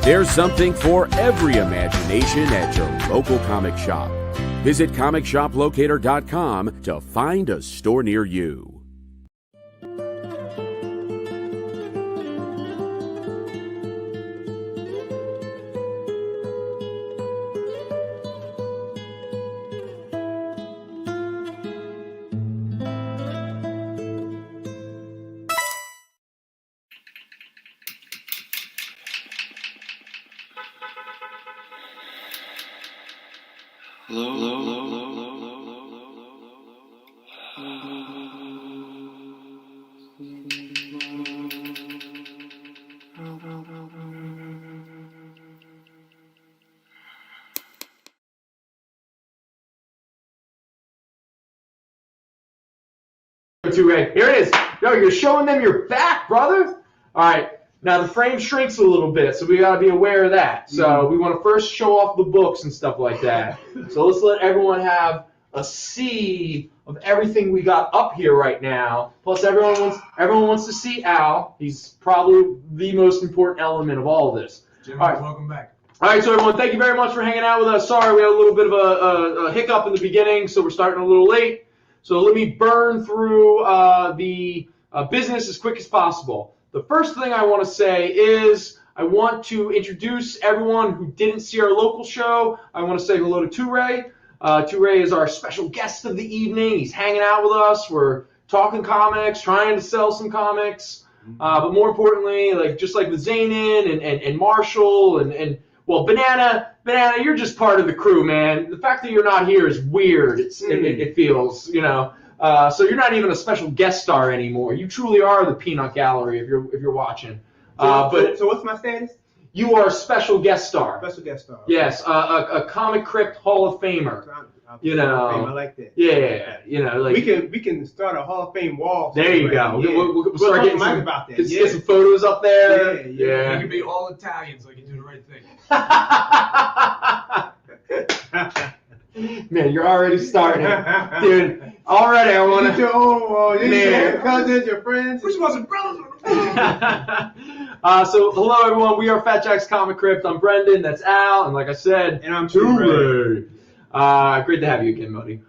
There's something for every imagination at your local comic shop. Visit ComicShopLocator.com to find a store near you. Here it is. Yo, you're showing them your back, brother. All right. Now the frame shrinks a little bit, so we gotta be aware of that. So we want to first show off the books and stuff like that. So let's let everyone have a see of everything we got up here right now. Plus, everyone wants to see Al. He's probably the most important element of all of this. Jimmy, all right. Welcome back. All right, so everyone, thank you very much for hanging out with us. Sorry, we had a little bit of a hiccup in the beginning, so we're starting a little late. So let me burn through the business as quick as possible. The first thing I want to say is I want to introduce everyone who didn't see our local show. I want to say hello to Toure. Toure is our special guest of the evening. He's hanging out with us. We're talking comics, trying to sell some comics. But more importantly, just like with Zanin and Marshall and well, Banana, you're just part of the crew, man. The fact that you're not here is weird. It feels, you know. So you're not even a special guest star anymore. You truly are the peanut gallery if you're watching. So what's my status? You are a special guest star. Special guest star. Yes, a Comicrypt Hall of Famer. You know. I like that. Yeah, you know, like we can start a Hall of Fame wall. There you go. Yeah. We'll start getting some, about that. get some photos up there. Yeah. You can be all Italian so you can do the right thing. Man, you're already starting, dude. Already, I want to. Your own, your cousins, your friends. Which wasn't brothers. So, hello everyone. We are Fatjack's Comicrypt. I'm Brendan. That's Al, and like I said, and I'm Toure. Great to have you again, buddy.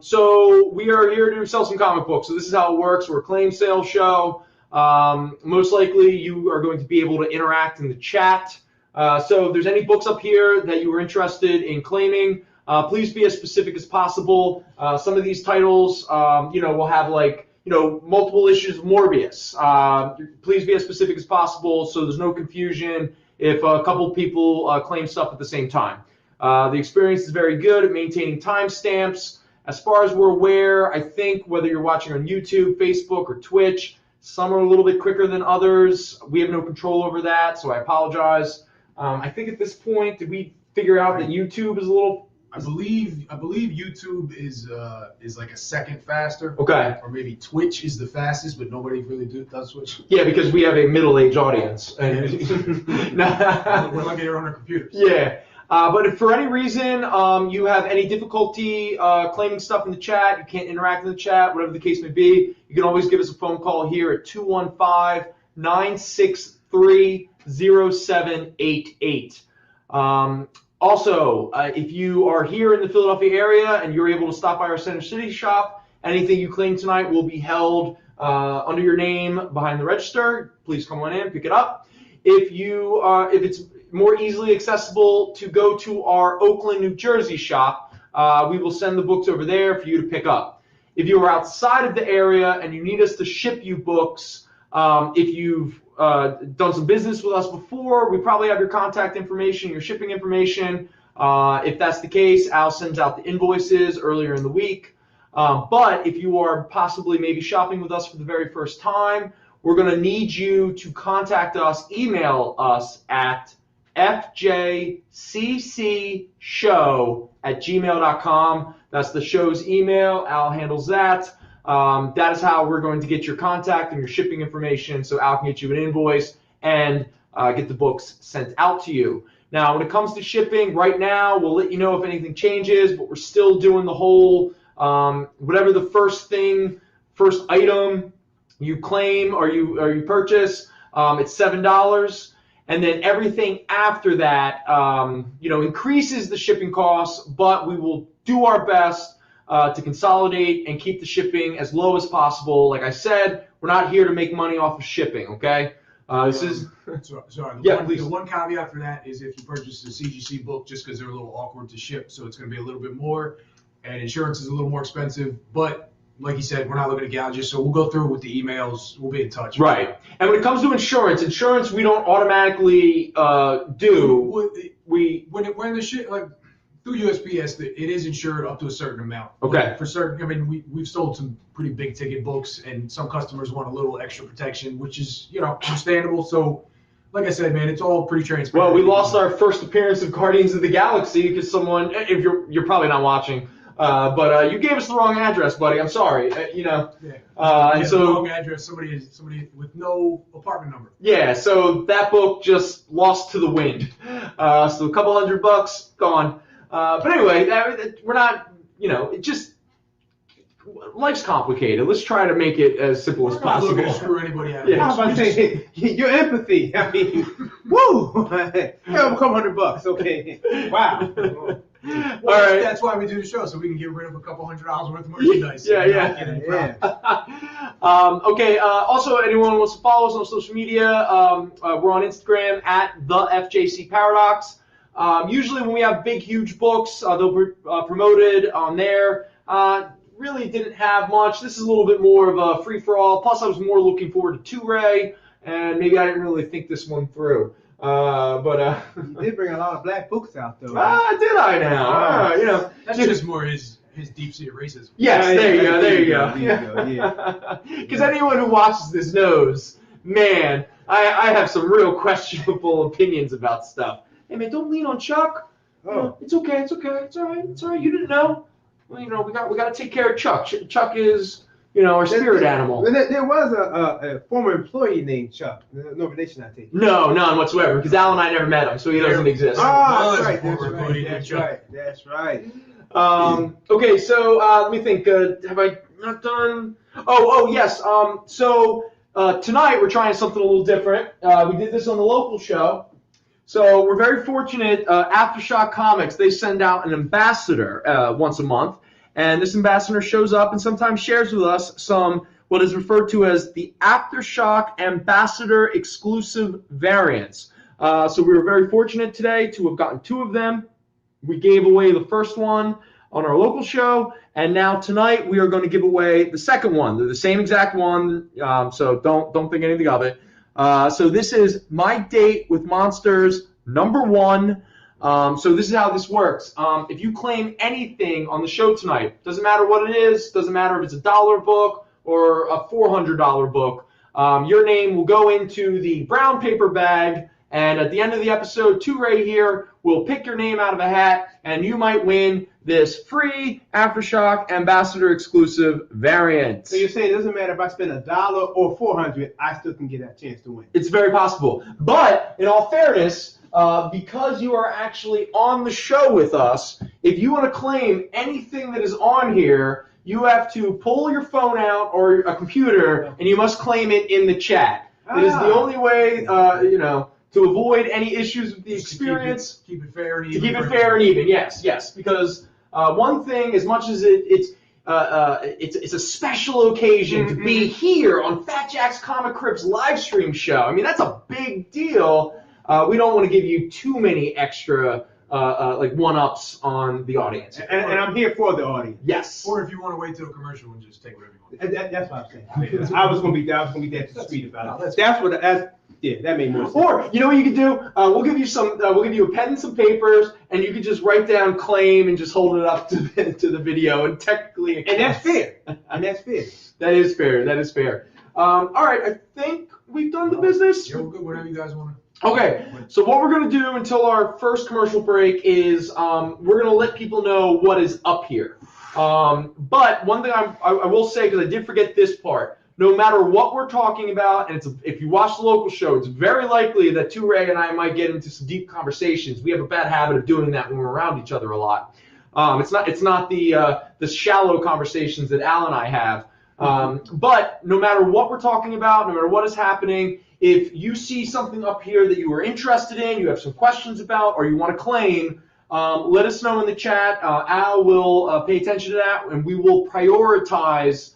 So we are here to sell some comic books. So this is how it works. We're a claim sale show. Most likely, you are going to be able to interact in the chat. So if there's any books up here that you are interested in claiming, please be as specific as possible. Some of these titles, will have multiple issues of Morbius. Please be as specific as possible so there's no confusion if a couple people claim stuff at the same time. The experience is very good at maintaining timestamps. As far as we're aware, I think whether you're watching on YouTube, Facebook, or Twitch, some are a little bit quicker than others. We have no control over that, so I apologize. I think at this point, did we figure out that YouTube is a little? I believe YouTube is like a second faster. Okay. Or maybe Twitch is the fastest, but nobody really does Twitch. Yeah, because we have a middle-aged audience. We're lucky they're on our computers. Yeah. But if for any reason you have any difficulty claiming stuff in the chat, you can't interact in the chat, whatever the case may be, you can always give us a phone call here at 215-963-0788. Also, if you are here in the Philadelphia area and you're able to stop by our Center City shop, anything you claim tonight will be held under your name behind the register. Please come on in, pick it up. If it's more easily accessible to go to our Oakland, New Jersey shop, we will send the books over there for you to pick up. If you are outside of the area and you need us to ship you books, if you've done some business with us before, we probably have your contact information, your shipping information. If that's the case, Al sends out the invoices earlier in the week. But if you are possibly maybe shopping with us for the very first time, we're going to need you to contact us, email us at fjccshow@gmail.com. That's the show's email. Al handles that. That is how we're going to get your contact and your shipping information so Al can get you an invoice and get the books sent out to you. Now, when it comes to shipping, right now, we'll let you know if anything changes, but we're still doing the whole whatever the first item you claim or you purchase, it's $7. and then everything after that, increases the shipping costs, but we will do our best to consolidate and keep the shipping as low as possible. Like I said, we're not here to make money off of shipping, okay? Sorry. The one caveat for that is if you purchase a CGC book, just because they're a little awkward to ship, so it's going to be a little bit more, and insurance is a little more expensive. But like you said, we're not looking to gouge you, so we'll go through with the emails. We'll be in touch. Right. And when it comes to insurance we don't automatically do. When the shit like through USPS, it is insured up to a certain amount. Okay. Like for certain, we've sold some pretty big ticket books, and some customers want a little extra protection, which is understandable. So, like I said, man, it's all pretty transparent. Well, we lost our first appearance of Guardians of the Galaxy because someone, if you're probably not watching, but you gave us the wrong address, buddy. I'm sorry. Yeah. And so the wrong address. Somebody with no apartment number. Yeah. So that book just lost to the wind. So a couple $100 gone. But anyway, we're not. It just life's complicated. Let's try to make it as simple as possible. We're not looking to screw anybody out. Yeah. I was about to say, your empathy. I mean, woo! Yeah, a couple $100. Okay. Wow. Well, All right. That's why we do the show, so we can get rid of a couple $100 worth of merchandise. Yeah. Okay. Also, anyone wants to follow us on social media, we're on Instagram at the FJC Paradox. Usually when we have big, huge books, they'll be promoted on there. Really didn't have much. This is a little bit more of a free-for-all. Plus, I was more looking forward to 2-Ray, and maybe I didn't really think this one through. You did bring a lot of black books out, though. Right? Did I now? That's just more his deep-seated racism. Yes, there you go. Yeah. Because anyone who watches this knows, man, I have some real questionable opinions about stuff. Hey, man, don't lean on Chuck. Oh. It's okay. It's all right. You didn't know. Well, we got to take care of Chuck. Chuck is, our spirit animal. There was a former employee named Chuck. No relation, I take it. No, none whatsoever, because Al and I never met him, so he doesn't exist. Oh, That's right. Okay, so let me think. Have I not done? Oh, yes. So tonight we're trying something a little different. We did this on the local show. So we're very fortunate. Aftershock Comics, they send out an ambassador once a month, and this ambassador shows up and sometimes shares with us some what is referred to as the Aftershock Ambassador exclusive variants. So we were very fortunate today to have gotten 2 of them. We gave away the first one on our local show, and now tonight we are going to give away the second one. They're the same exact one, so don't think anything of it. So this is My Date with Monsters #1. So this is how this works. If you claim anything on the show tonight, doesn't matter what it is, doesn't matter if it's a $1 book or a $400 book, your name will go into the brown paper bag, and at the end of the episode, 2-Ray here will pick your name out of a hat, and you might win this free Aftershock Ambassador exclusive variant. So you're saying it doesn't matter if I spend $1 or $400, I still can get that chance to win. It's very possible. But in all fairness, because you are actually on the show with us, if you want to claim anything that is on here, you have to pull your phone out or a computer, and you must claim it in the chat. It is the only way, to avoid any issues with the experience. Keep it fair and even. To keep it fair and even, yes. Because one thing, as much as it's a special occasion to be here on Fatjack's Comicrypt's live stream show. I mean, that's a big deal. We don't want to give you too many extra one-ups on the audience. And I'm here for the audience. Yes. Or if you want to wait till a commercial and just take whatever you want. That's what I'm saying. I was gonna be that discreet about it. That made more sense. Or you know what you could do? We'll give you a pen and some papers, and you could just write down claim and just hold it up to the video, and technically, and that's fair. That is fair. All right, I think we've done the business. Yeah, we're good. Whatever you guys want. Okay, so what we're going to do until our first commercial break is we're going to let people know what is up here. But one thing I will say, because I did forget this part, no matter what we're talking about, and if you watch the local show, it's very likely that 2-Ray and I might get into some deep conversations. We have a bad habit of doing that when we're around each other a lot. It's not the shallow conversations that Al and I have. But no matter what we're talking about, no matter what is happening, if you see something up here that you are interested in, you have some questions about, or you want to claim, let us know in the chat. Al will pay attention to that, and we will prioritize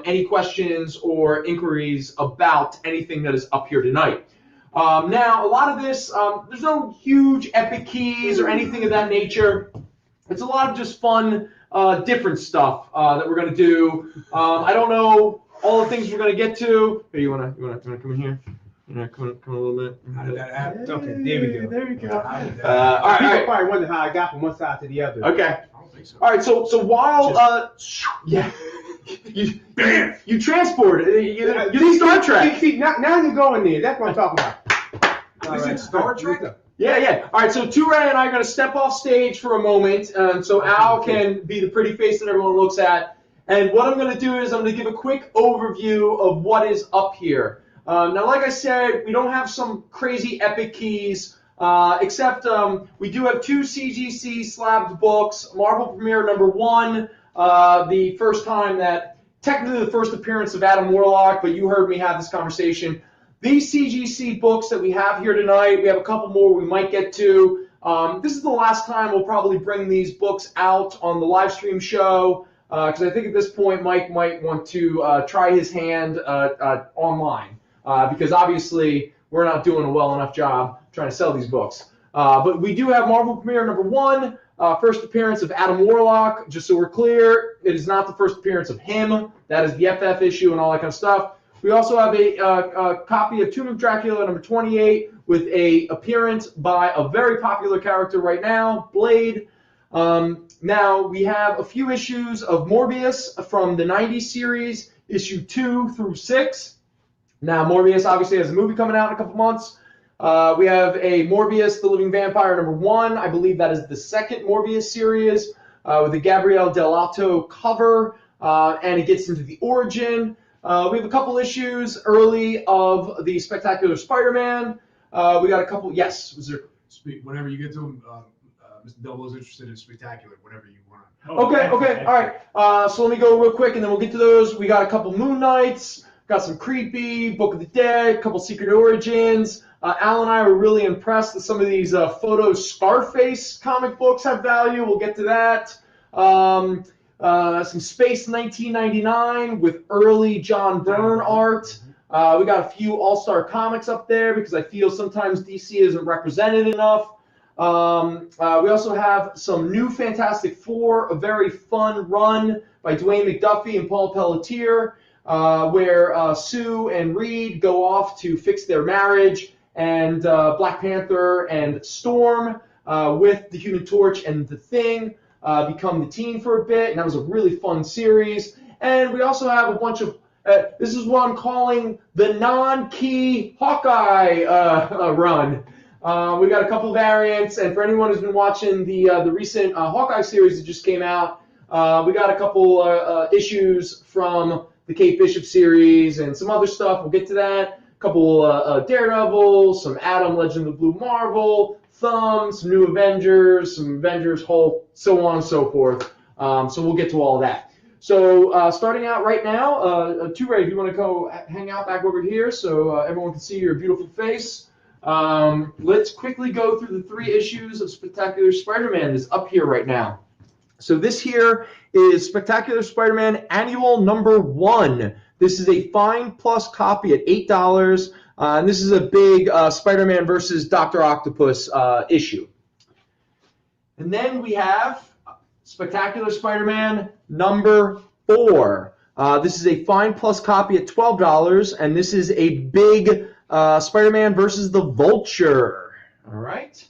any questions or inquiries about anything that is up here tonight. Now, a lot of this, there's no huge epic keys or anything of that nature. It's a lot of just fun, different stuff that we're going to do. I don't know all the things we're going to get to. Hey, you wanna come in here? Yeah, come a little bit. How did that happen? Okay, there we go. There we go. How did that All People right. probably wonder how I got from one side to the other. Okay. I don't think so. All right. So while yeah, you transport you Star Trek. See, now you're going there. That's what I'm talking about. Is it Star Trek? Yeah. All right, so Ture and I are going to step off stage for a moment, so Al can be the pretty face that everyone looks at. And what I'm going to do is I'm going to give a quick overview of what is up here. Now, like I said, we don't have some crazy epic keys, except we do have 2 CGC slabbed books, Marvel Premiere number 1, the first time that, technically the first appearance of Adam Warlock, but you heard me have this conversation. These CGC books that we have here tonight, we have a couple more we might get to. This is the last time we'll probably bring these books out on the live stream show, because I think at this point Mike might want to try his hand online, because obviously we're not doing a well enough job trying to sell these books. But we do have Marvel Premiere number 1, first appearance of Adam Warlock. Just so we're clear, it is not the first appearance of him. That is the FF issue and all that kind of stuff. We also have a copy of Tomb of Dracula number 28 with a appearance by a very popular character right now, Blade. Now we have a few issues of Morbius from the 90s series, issue 2 through 6. Now Morbius obviously has a movie coming out in a couple months. We have a Morbius, the Living Vampire number 1. I believe that is the second Morbius series with the Gabriele Dell'Otto cover, and it gets into the origin. We have a couple issues early of the Spectacular Spider-Man. We got a couple. Yes, was there? Whenever you get to him, Mr. Double is interested in Spectacular. Whenever you want to. Okay, all right. So let me go real quick, and then we'll get to those. We got a couple Moon Knights, got some Creepy, Book of the Dead, a couple Secret Origins. Al and I were really impressed that some of these photo Scarface comic books have value. We'll get to that. Some Space 1999 with early John Byrne art. We got a few All-Star Comics up there because I feel sometimes DC isn't represented enough. We also have some new Fantastic Four, a very fun run by Dwayne McDuffie and Paul Pelletier, where Sue and Reed go off to fix their marriage, and Black Panther and Storm with the Human Torch and the Thing become the team for a bit, and that was a really fun series. And we also have a bunch of, this is what I'm calling the non-key Hawkeye run. We got a couple variants, and for anyone who's been watching the recent Hawkeye series that just came out, we got a couple issues from the Kate Bishop series and some other stuff. We'll get to that. A couple Daredevil, some Atom, Legend of the Blue Marvel, some new Avengers, some Avengers Hulk, so on and so forth. So we'll get to all of that. So starting out right now, Ture, if you want to go hang out back over here so everyone can see your beautiful face. Let's quickly go through the 3 issues of Spectacular Spider-Man that's up here right now. So this here is Spectacular Spider-Man Annual Number 1. This is a Fine Plus copy at $8. And this is a big Spider-Man versus Dr. Octopus issue. And then we have Spectacular Spider-Man number 4. This is a Fine Plus copy at $12, and this is a big Spider-Man versus the Vulture. All right.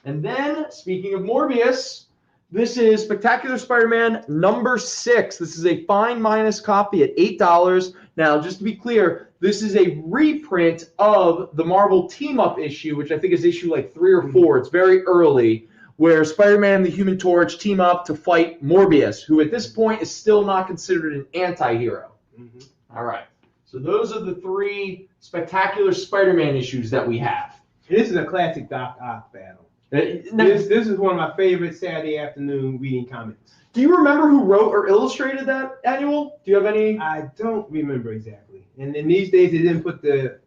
And then, speaking of Morbius, this is Spectacular Spider-Man number 6. This is a Fine Minus copy at $8. Now, just to be clear, this is a reprint of the Marvel Team-Up issue, which I think is issue like 3 or 4. It's very early, where Spider-Man and the Human Torch team up to fight Morbius, who at this point is still not considered an anti-hero. Mm-hmm. All right. So those are the 3 Spectacular Spider-Man issues that we have. This is a classic Doc Ock battle. This is one of my favorite Saturday afternoon reading comics. Do you remember who wrote or illustrated that annual? Do you have any? I don't remember exactly. And in these days, they didn't put the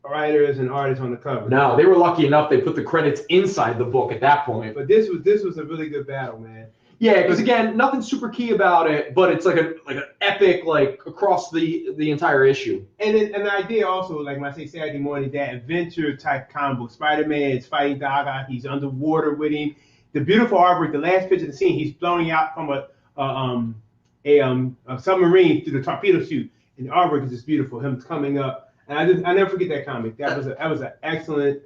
writers and artists on the cover. No, they were lucky enough they put the credits inside the book at that point. But this was a really good battle, man. Yeah, because again, nothing super key about it, but it's like an epic across the entire issue. And an idea also, like when I say Saturday morning, that adventure type comic book. Spider-Man is fighting Daga. He's underwater with him. The beautiful artwork. The last picture of the scene, he's floating out from a submarine through the torpedo chute, and the artwork is just beautiful. Him coming up, and I never forget that comic. That was an excellent.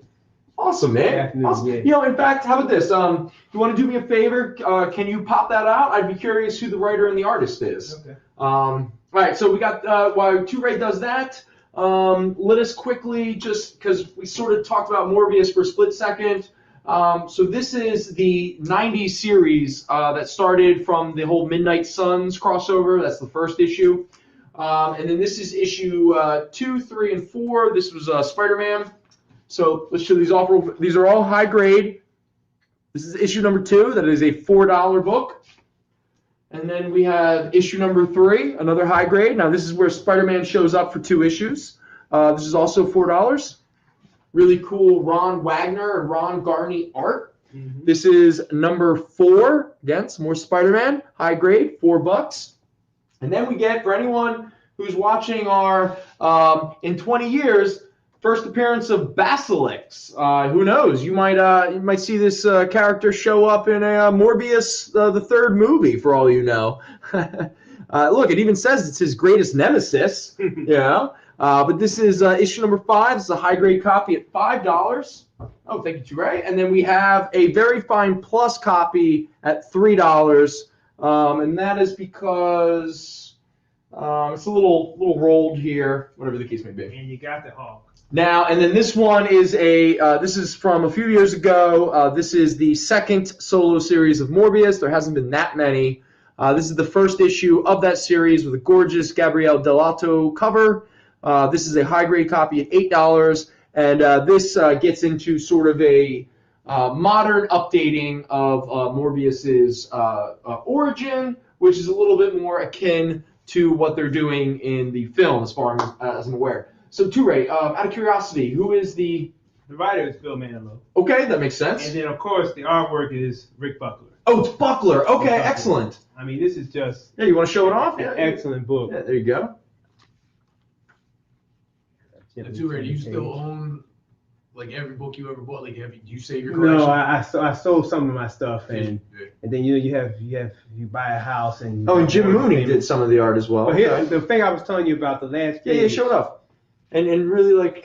Awesome, man. Awesome. Yeah. In fact, how about this? You want to do me a favor? Can you pop that out? I'd be curious who the writer and the artist is. Okay. All right, so we got, while Two-Ray does that, let us quickly, just because we sort of talked about Morbius for a split second. So this is the 90s series that started from the whole Midnight Suns crossover. That's the first issue. And then this is issue 2, 3, and 4. This was Spider-Man. So let's show these off. These are all high grade. This is issue number 2. That is a $4 book. And then we have issue number 3, another high grade. Now this is where Spider-Man shows up for 2 issues. This is also $4. Really cool Ron Wagner and Ron Garney art. Mm-hmm. This is number 4. Again, some more Spider-Man, high grade, $4. And then we get, for anyone who's watching our in 20 years. First appearance of Basilisk. Who knows? You might see this character show up in a Morbius, the 3rd movie, for all you know. Look, it even says it's his greatest nemesis. But this is issue number 5. It's a high grade copy at $5. Oh, thank you, Two-Ray. And then we have a very fine plus copy at $3, and that is because it's a little rolled here, whatever the case may be. And you got the Hawk. Now, and then this one is this is from a few years ago. This is the 2nd solo series of Morbius. There hasn't been that many. This is the first issue of that series with a gorgeous Gabriele Dell'Otto cover. This is a high-grade copy at $8, and this gets into sort of a modern updating of Morbius's origin, which is a little bit more akin to what they're doing in the film, as far as I'm aware. So, Two-Ray, out of curiosity, who is the writer? Is Phil Manilow. Okay, that makes sense. And then, of course, the artwork is Rick Buckler. Oh, it's Buckler. Okay, excellent. I mean, this is just... Yeah, you want to show it off? An excellent book. Yeah, there you go. Two-Ray, do you still own every book you ever bought? Do you save your collection? No, I sold some of my stuff, and then you buy a house and. Oh, and Jim Mooney did some of the art as well. But here, the thing I was telling you about the last. Yeah, show it off. And really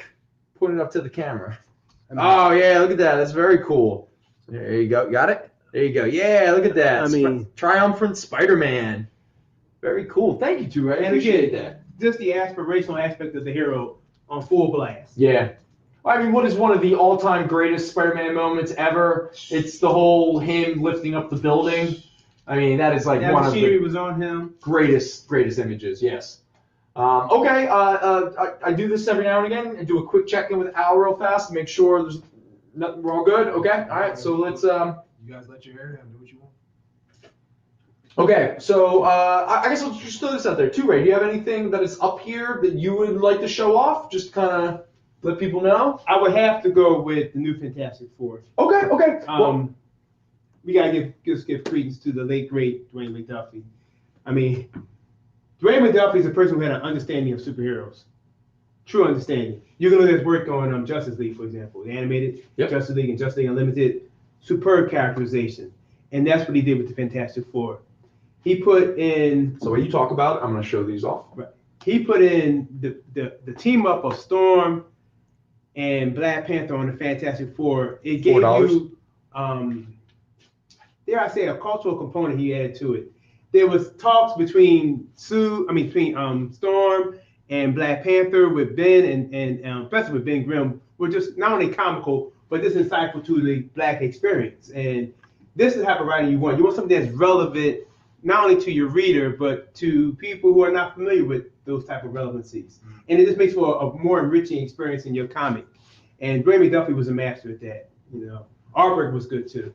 point it up to the camera. Oh yeah, look at that. That's very cool. There you go. Got it? There you go. Yeah, look at that. I mean, triumphant Spider-Man. Very cool. Thank you, Two-Ray. I appreciate that. Just the aspirational aspect of the hero on full blast. Yeah. I mean, what is one of the all-time greatest Spider-Man moments ever? It's the whole him lifting up the building. I mean, that is one of the was on him. greatest images. Yes. Okay, I do this every now and again and do a quick check-in with Al real fast to make sure we're all good. Okay, all right, so let's... You guys let your hair down, do what you want. Okay, so I guess I'll just throw this out there. Two-Ray, do you have anything that is up here that you would like to show off? Just kind of let people know? I would have to go with the new Fantastic Four. Okay. We got to give credence to the late, great Dwayne McDuffie. I mean... Dwayne McDuffie is a person who had an understanding of superheroes. True understanding. You can look at his work on Justice League, for example. The animated Justice League and Justice League Unlimited. Superb characterization. And that's what he did with the Fantastic Four. He put in... So when you talk about it, I'm going to show these off. Right. He put in the team up of Storm and Black Panther on the Fantastic Four. It gave you, dare I say, a cultural component he added to it. There was talks between Storm and Black Panther with Ben and especially with Ben Grimm, were just not only comical, but just insightful to the Black experience. And this is the type of writing you want. You want something that's relevant not only to your reader, but to people who are not familiar with those type of relevancies. And it just makes for a more enriching experience in your comic. And Dwayne McDuffie was a master at that, Artwork was good too.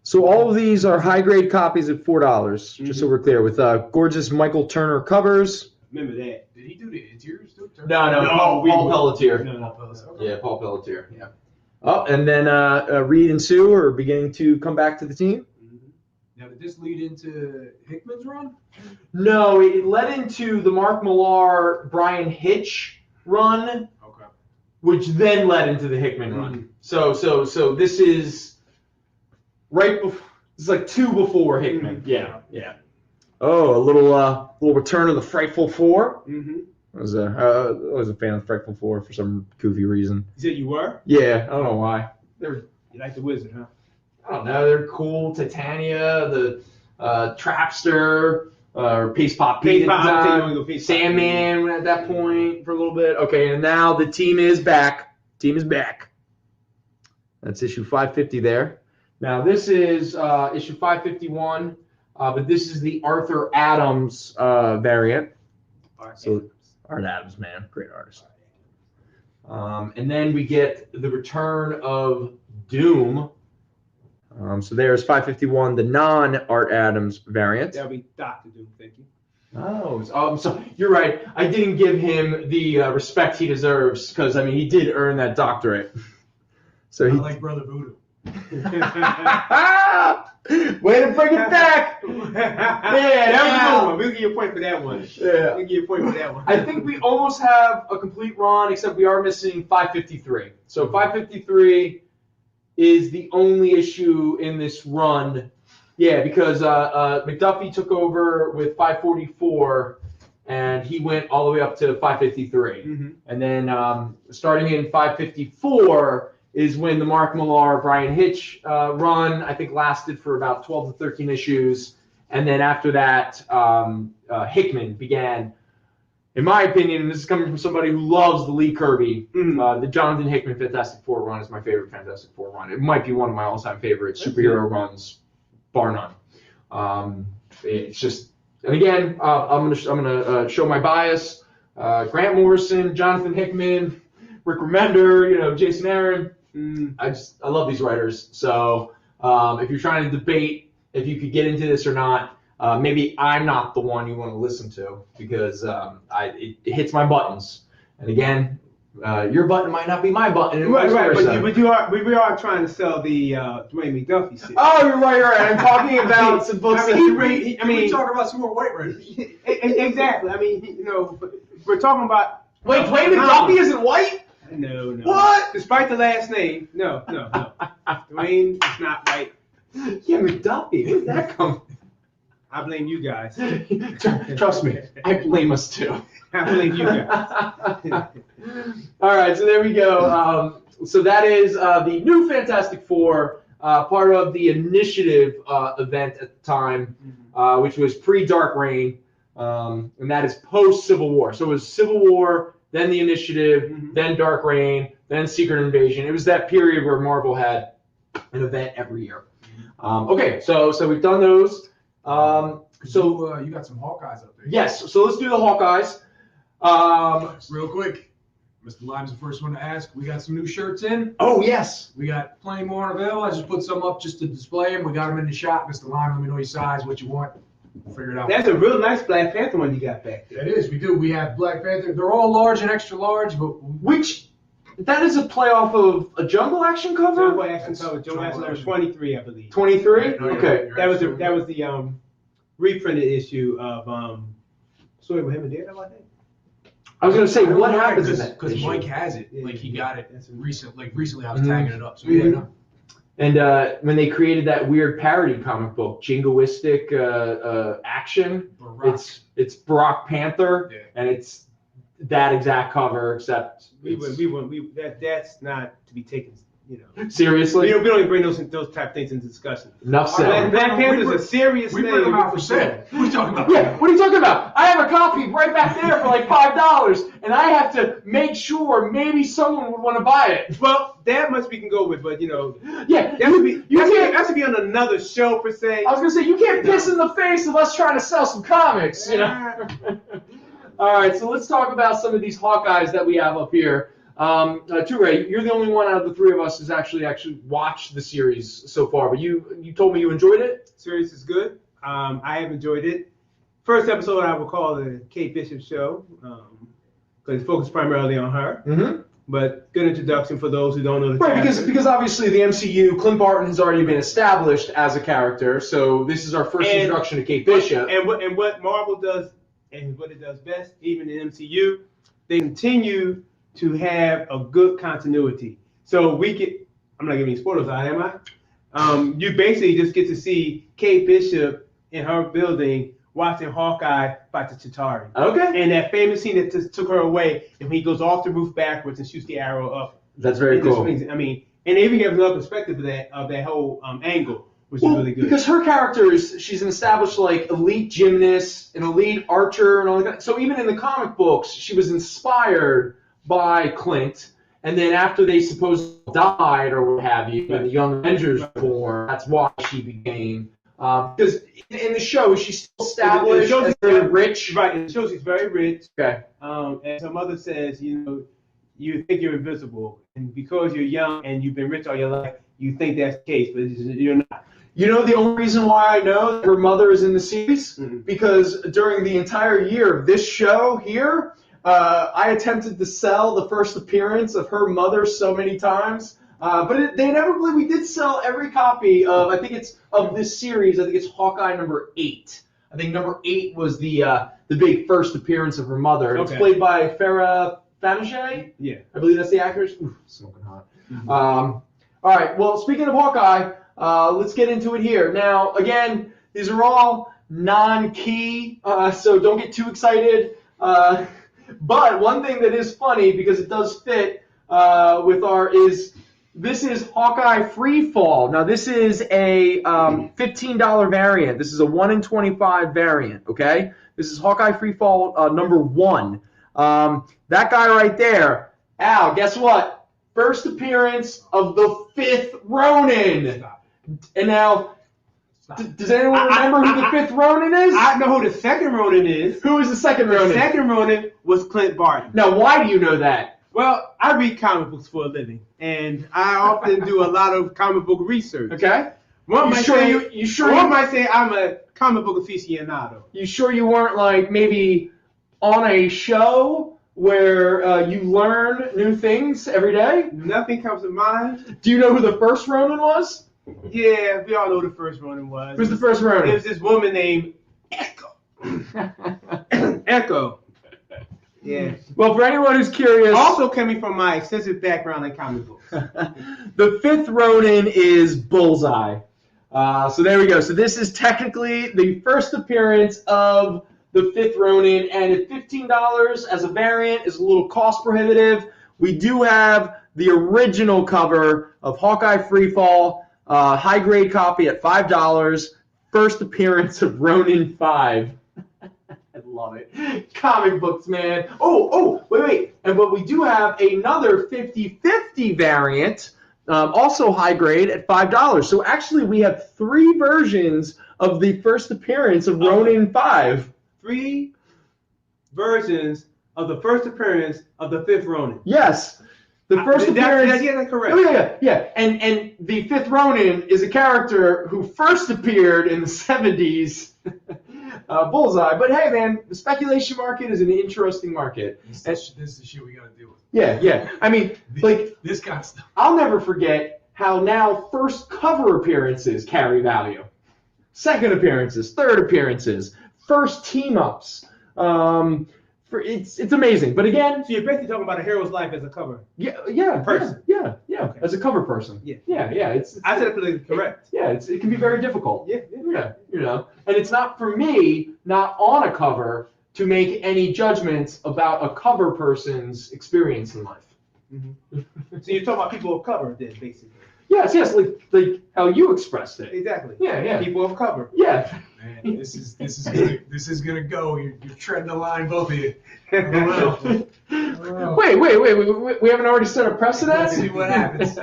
So all of these are high-grade copies at $4, just so we're clear, with gorgeous Michael Turner covers. Remember that. Did he do the interiors too? No, Paul Pelletier. No. Okay. Yeah, Paul Pelletier. Yeah. Oh, and then Reed and Sue are beginning to come back to the team. Now, did this lead into Hickman's run? No, it led into the Mark Millar, Brian Hitch run, Okay. which then led into the Hickman run. So this is right before. It's like 2 before Hickman. Yeah. Oh, a little return of the Frightful Four. I was a fan of the Frightful Four for some goofy reason. You said you were? Yeah, I don't know why. You like the Wizard, huh? I don't know. They're cool. Titania, the Trapster, Pace Pop Pete, Sandman at that point for a little bit. Okay, and now the team is back. That's issue 550 there. Now this is issue 551, but this is the Arthur Adams variant. Art Adams, man, great artist. And then we get the return of Doom. So there's 551, the non-Art Adams variant. That'll be Dr. Doom, thank you. Oh, so you're right. I didn't give him the respect he deserves because he did earn that doctorate. So I like Brother Voodoo. Way to bring it back! Yeah, that was a good one. We'll give you a point for that one. Yeah. We'll give you a point for that one. I think we almost have a complete run, except we are missing 553. So 553 is the only issue in this run. Yeah, because McDuffie took over with 544, and he went all the way up to 553. And then starting in 554 is when the Mark Millar, Brian Hitch run, I think, lasted for about 12 to 13 issues. And then after that, Hickman began, in my opinion, and this is coming from somebody who loves the Lee Kirby, the Jonathan Hickman Fantastic Four run is my favorite Fantastic Four run. It might be one of my all-time favorite superhero runs, bar none. It's just, and again, I'm gonna show my bias. Grant Morrison, Jonathan Hickman, Rick Remender, Jason Aaron. I love these writers. So if you're trying to debate if you could get into this or not, maybe I'm not the one you want to listen to because it hits my buttons. And again, your button might not be my button. Right. But we are trying to sell the Dwayne McDuffie series. Oh, you're right. I'm talking about some books. We talk about some more white writers. Exactly. We're talking about. Wait, Dwayne McDuffie isn't white? No. What? Despite the last name, no. Dwayne is not white. Yeah, McDuffie. Where did that come from? I blame you guys. Trust me, I blame us too. I blame you guys. All right, so there we go. So that is the new Fantastic Four, part of the Initiative event at the time, which was pre-Dark Reign, and that is post-Civil War. So it was Civil War, then the Initiative, then Dark Reign, then Secret Invasion. It was that period where Marvel had an event every year. Okay, so we've done those. So you got some Hawkeyes up there. Yes, so let's do the Hawkeyes. Real quick, Mr. Lime's the first one to ask. We got some new shirts in. Oh, yes. We got plenty more available. I just put some up just to display them. We got them in the shop. Mr. Lime, let me know your size, what you want. We'll figure it out. That's a real nice Black Panther one you got back there. It is. We do. We have Black Panther. They're all large and extra large, but That is a play off of a Jungle Action cover? Jungle Action cover. Jungle Action number 23, I believe. 23? No, okay. You're That was the reprinted issue of Story with him and Daredevil, I think. I was going to say, what happens in that? Because issue? Mike has it. Yeah, Like, he got it that's recently I was tagging it up. So, yeah, no. And when they created that weird parody comic book, Jingoistic Action, it's Barack Panther, and it's that exact cover, except that's not to be taken, seriously. We don't even bring those type of things into discussion. Enough said. Black Panther's a serious We name. bring them out for sale. What are you talking about? Yeah, what are you talking about? I have a copy right back there for like $5, and I have to make sure maybe someone would want to buy it. Well, that much we can go with, but Yeah, that should be on another show per se. I was gonna say you can't piss in the face of us trying to sell some comics, All right, so let's talk about some of these Hawkeyes that we have up here. Ray, you're the only one out of the three of us who's actually watched the series so far. But you told me you enjoyed it. Series is good. I have enjoyed it. First episode I would call the Kate Bishop show because it's focused primarily on her. Mm-hmm. But good introduction for those who don't know the right, character. because obviously the MCU, Clint Barton has already been established as a character, so this is our first introduction to Kate Bishop. And what Marvel does and what it does best, even in MCU, they continue to have a good continuity. So I'm not giving you spoilers out, am I? You basically just get to see Kate Bishop in her building watching Hawkeye fight the Chitauri. Okay. And that famous scene that just took her away, and when he goes off the roof backwards and shoots the arrow up. That's very cool. I mean, and they even give another perspective of that whole angle, which is really good. Because her character she's an established elite gymnast, an elite archer, and all that. So even in the comic books, she was inspired by Clint. And then after they supposedly died or what have you, and the Young Avengers were born, that's why she became. Because in the show, she's still established as very rich. Right, in the show she's very rich. Okay. And her mother says, you think you're invisible. And because you're young and you've been rich all your life, you think that's the case, but you're not. You know the only reason why I know that her mother is in the series? Mm-hmm. Because during the entire year of this show here, I attempted to sell the first appearance of her mother so many times. But they inevitably, we did sell every copy of, I think it's of this series. I think it's Hawkeye number 8. I think number 8 was the big first appearance of her mother. Okay. It's played by Farrah Fawcett. Yeah, I believe that's the actress. Ooh, smoking hot. Mm-hmm. All right. Well, speaking of Hawkeye, let's get into it here. Now, again, these are all non-key, so don't get too excited. But one thing that is funny because it does fit with this is Hawkeye Free Fall. Now, this is a $15 variant. This is a 1 in 25 variant, okay? This is Hawkeye Free Fall number 1. That guy right there, Al, guess what? First appearance of the 5th Ronin. And now, does anyone remember who the 5th Ronin is? I know who the 2nd Ronin is. Who is the 2nd Ronin? The 2nd Ronin was Clint Barton. Now, why do you know that? Well, I read comic books for a living, and I often do a lot of comic book research. Okay. One might say I'm a comic book aficionado. You sure you weren't maybe on a show where you learn new things every day? Nothing comes to mind. Do you know who the first Ronin was? Yeah, we all know who the first Ronin was. Who's the first Ronin? It was this woman named Echo. Echo. Yeah. Well, for anyone who's curious, also coming from my extensive background in comic books, the 5th Ronin is Bullseye. So there we go. So this is technically the first appearance of the 5th Ronin, and at $15 as a variant is a little cost prohibitive. We do have the original cover of Hawkeye Freefall, high grade copy at $5. First appearance of Ronin 5. I love it. Comic books, man. Wait. But we do have another 50-50 variant, also high grade at $5. So actually we have 3 versions of the first appearance of Ronin 5. 3 versions of the first appearance of the 5th Ronin. Yes. The first appearance. That's correct. Oh, yeah. And the 5th Ronin is a character who first appeared in the 70s. Bullseye. But hey, man, the speculation market is an interesting market. This is the shit we got to deal with. Yeah. I mean, this kind of stuff. I'll never forget how now first cover appearances carry value. Second appearances, third appearances, first team-ups. It's amazing. But again, so you're basically talking about a hero's life as a cover. Person. Yeah. Okay. As a cover person. Yeah. I said it politically correct. It can be very difficult. Yeah. And it's not for me, not on a cover, to make any judgments about a cover person's experience in life. Mm-hmm. So you're talking about people of color, then, basically. Yes, like how you expressed it. Exactly. Yeah. People of color. Yeah. Man, this is gonna go. You're treading the line, both of you. I don't know. Wait. We haven't already set a precedent? Let's see what happens.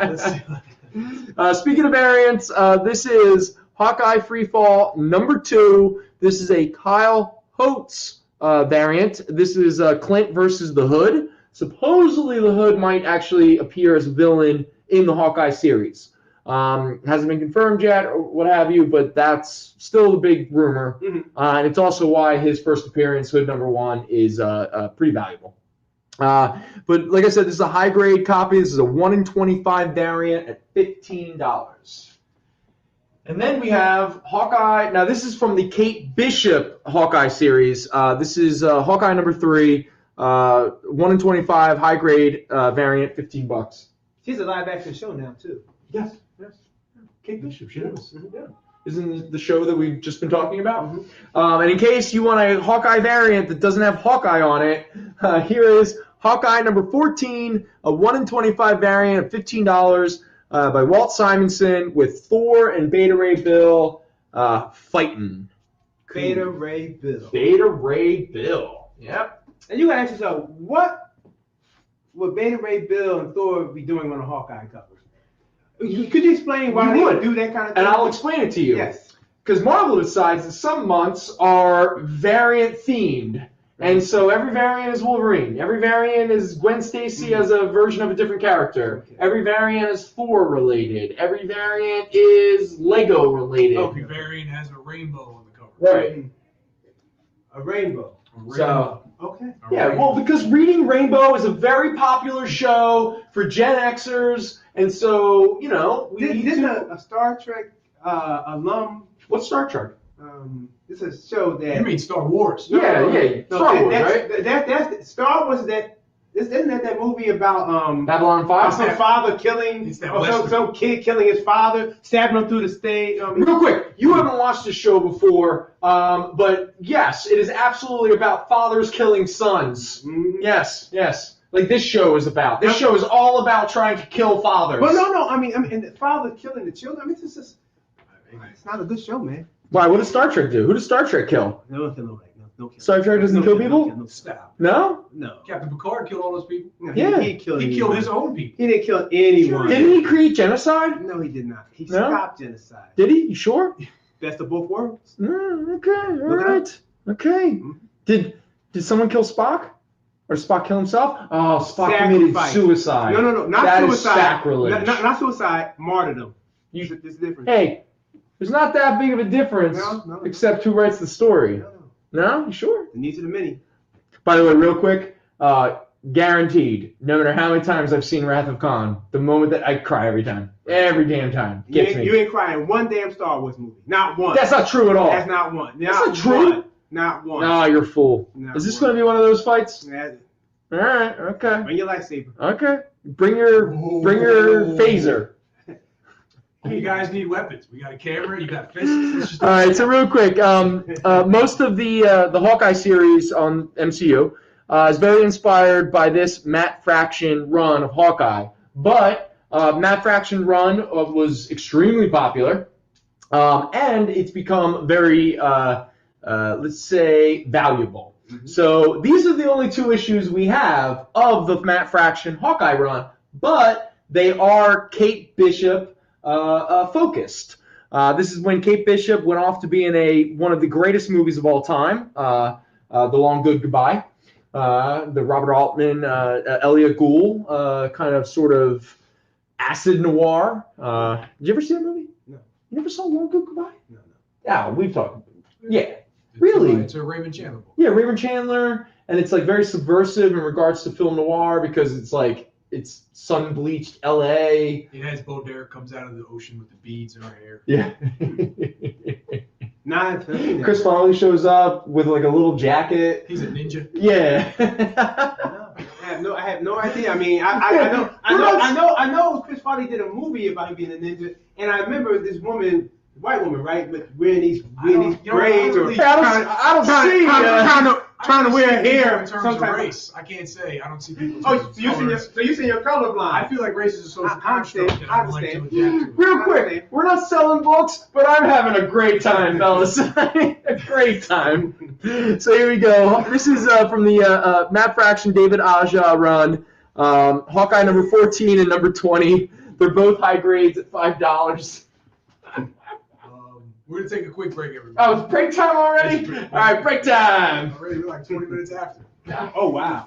Speaking of variants, this is Hawkeye Freefall number 2. This is a Kyle Holtz variant. This is Clint versus the Hood. supposedly the Hood might actually appear as a villain in the Hawkeye series. Hasn't been confirmed yet or what have you, but that's still the big rumor. And it's also why his first appearance, Hood number 1, is pretty valuable. But like I said, this is a high-grade copy. This is a 1 in 25 variant at $15. And then we have Hawkeye. Now, this is from the Kate Bishop Hawkeye series. This is Hawkeye number 3, 1 in 25, high-grade variant, $15. She's a live-action show now, too. Yes. Kate Bishop, she is. Yeah. Isn't the show that we've just been talking about? And in case you want a Hawkeye variant that doesn't have Hawkeye on it, here is Hawkeye number 14, a 1 in 25 variant of $15 by Walt Simonson with Thor and Beta Ray Bill fighting. Beta Ray Bill. Beta Ray Bill. Yep. And you gotta ask yourself, what would Beta Ray Bill and Thor be doing on a Hawkeye cover? Could you explain why they would do that kind of thing? And I'll explain it to you. Yes. Because Marvel decides that some months are variant themed. And so every variant is Wolverine. Every variant is Gwen Stacy as a version of a different character. Okay. Every variant is Thor related. Every variant is Lego related. Every variant has a rainbow on the cover. Right. A rainbow. So, okay. yeah, well, because Reading Rainbow is a very popular show for Gen Xers, and so, you know, Didn't a Star Trek alum? What's Star Trek? It's a show that. You mean Star Wars? Yeah, Star Wars, right? That's Star Wars. Isn't that movie about Babylon 5? some father killing, or some kid killing his father, stabbing him through the stage? Real quick, you haven't watched the show before, but yes, it is absolutely about fathers killing sons. Mm-hmm. Yes. Like this show is about. This show is all about trying to kill fathers. Well, no. I mean, and the father killing the children. I mean, it's not a good show, man. Why? What does Star Trek do? Who does Star Trek kill? No kill. Star Trek doesn't kill people? No. Stop. No? No. Captain Picard killed all those people. No, Yeah. He killed his own people. He didn't kill anyone. Didn't he create genocide? No, he did not. He No? stopped genocide. Did he? You sure? Best of both worlds. Okay, all Look right. Okay. Did someone kill Spock? Or Spock kill himself? Oh, Spock committed suicide. No, not that suicide. That is sacrilege. Not suicide, martyrdom. It's different. Hey, there's not that big of a difference, No. except who writes the story. No. No? You sure? The needs of the many. By the way, real quick, guaranteed, no matter how many times I've seen Wrath of Khan, the moment that I cry every time. Every damn time. Gets me. You ain't crying one damn Star Wars movie. Not one. That's not true at all. That's not one. That's not true. Not one. No, you're a fool. Not Is this one. going to be one of those fights? Yeah. All right, okay. Bring your lightsaber. Okay. Bring your phaser. You guys need weapons. We got a camera. You got fists. All right, so real quick, most of the Hawkeye series on MCU is very inspired by this Matt Fraction run of Hawkeye. But Matt Fraction run was extremely popular, and it's become very, let's say, valuable. Mm-hmm. So these are the only 2 issues we have of the Matt Fraction Hawkeye run, but they are Kate Bishop focused. This is when Kate Bishop went off to be in one of the greatest movies of all time, The Long Good Goodbye. The Robert Altman, Elliot Gould, kind of sort of acid noir. Did you ever see that movie? No. You never saw Long Good Goodbye? No. Yeah, we've talked. Yeah. Really? It's a Raymond Chandler book. Yeah, Raymond Chandler, and it's like very subversive in regards to film noir because it's like it's sun-bleached L.A. It has Bo Derek comes out of the ocean with the beads in her hair. Yeah. Nah, Chris Farley shows up with like a little jacket. He's a ninja. Yeah. I have no idea. I mean, I know Chris Farley did a movie about him being a ninja, and I remember this woman, white woman, right, but wearing these braids or trying to wear hair. In terms of race, I can't say. I don't see people. So you see you're colorblind. I feel like race is a social construct that I would like to adapt to. Real quick, we're not selling books, but I'm having a great time, fellas. A great time. So here we go. This is from the Matt Fraction, David Aja run. Hawkeye number 14 and number 20. They're both high grades at $5. We're going to take a quick break, everybody. Oh, it's break time already? All right, break time. Already, we're like 20 minutes after. Oh, wow.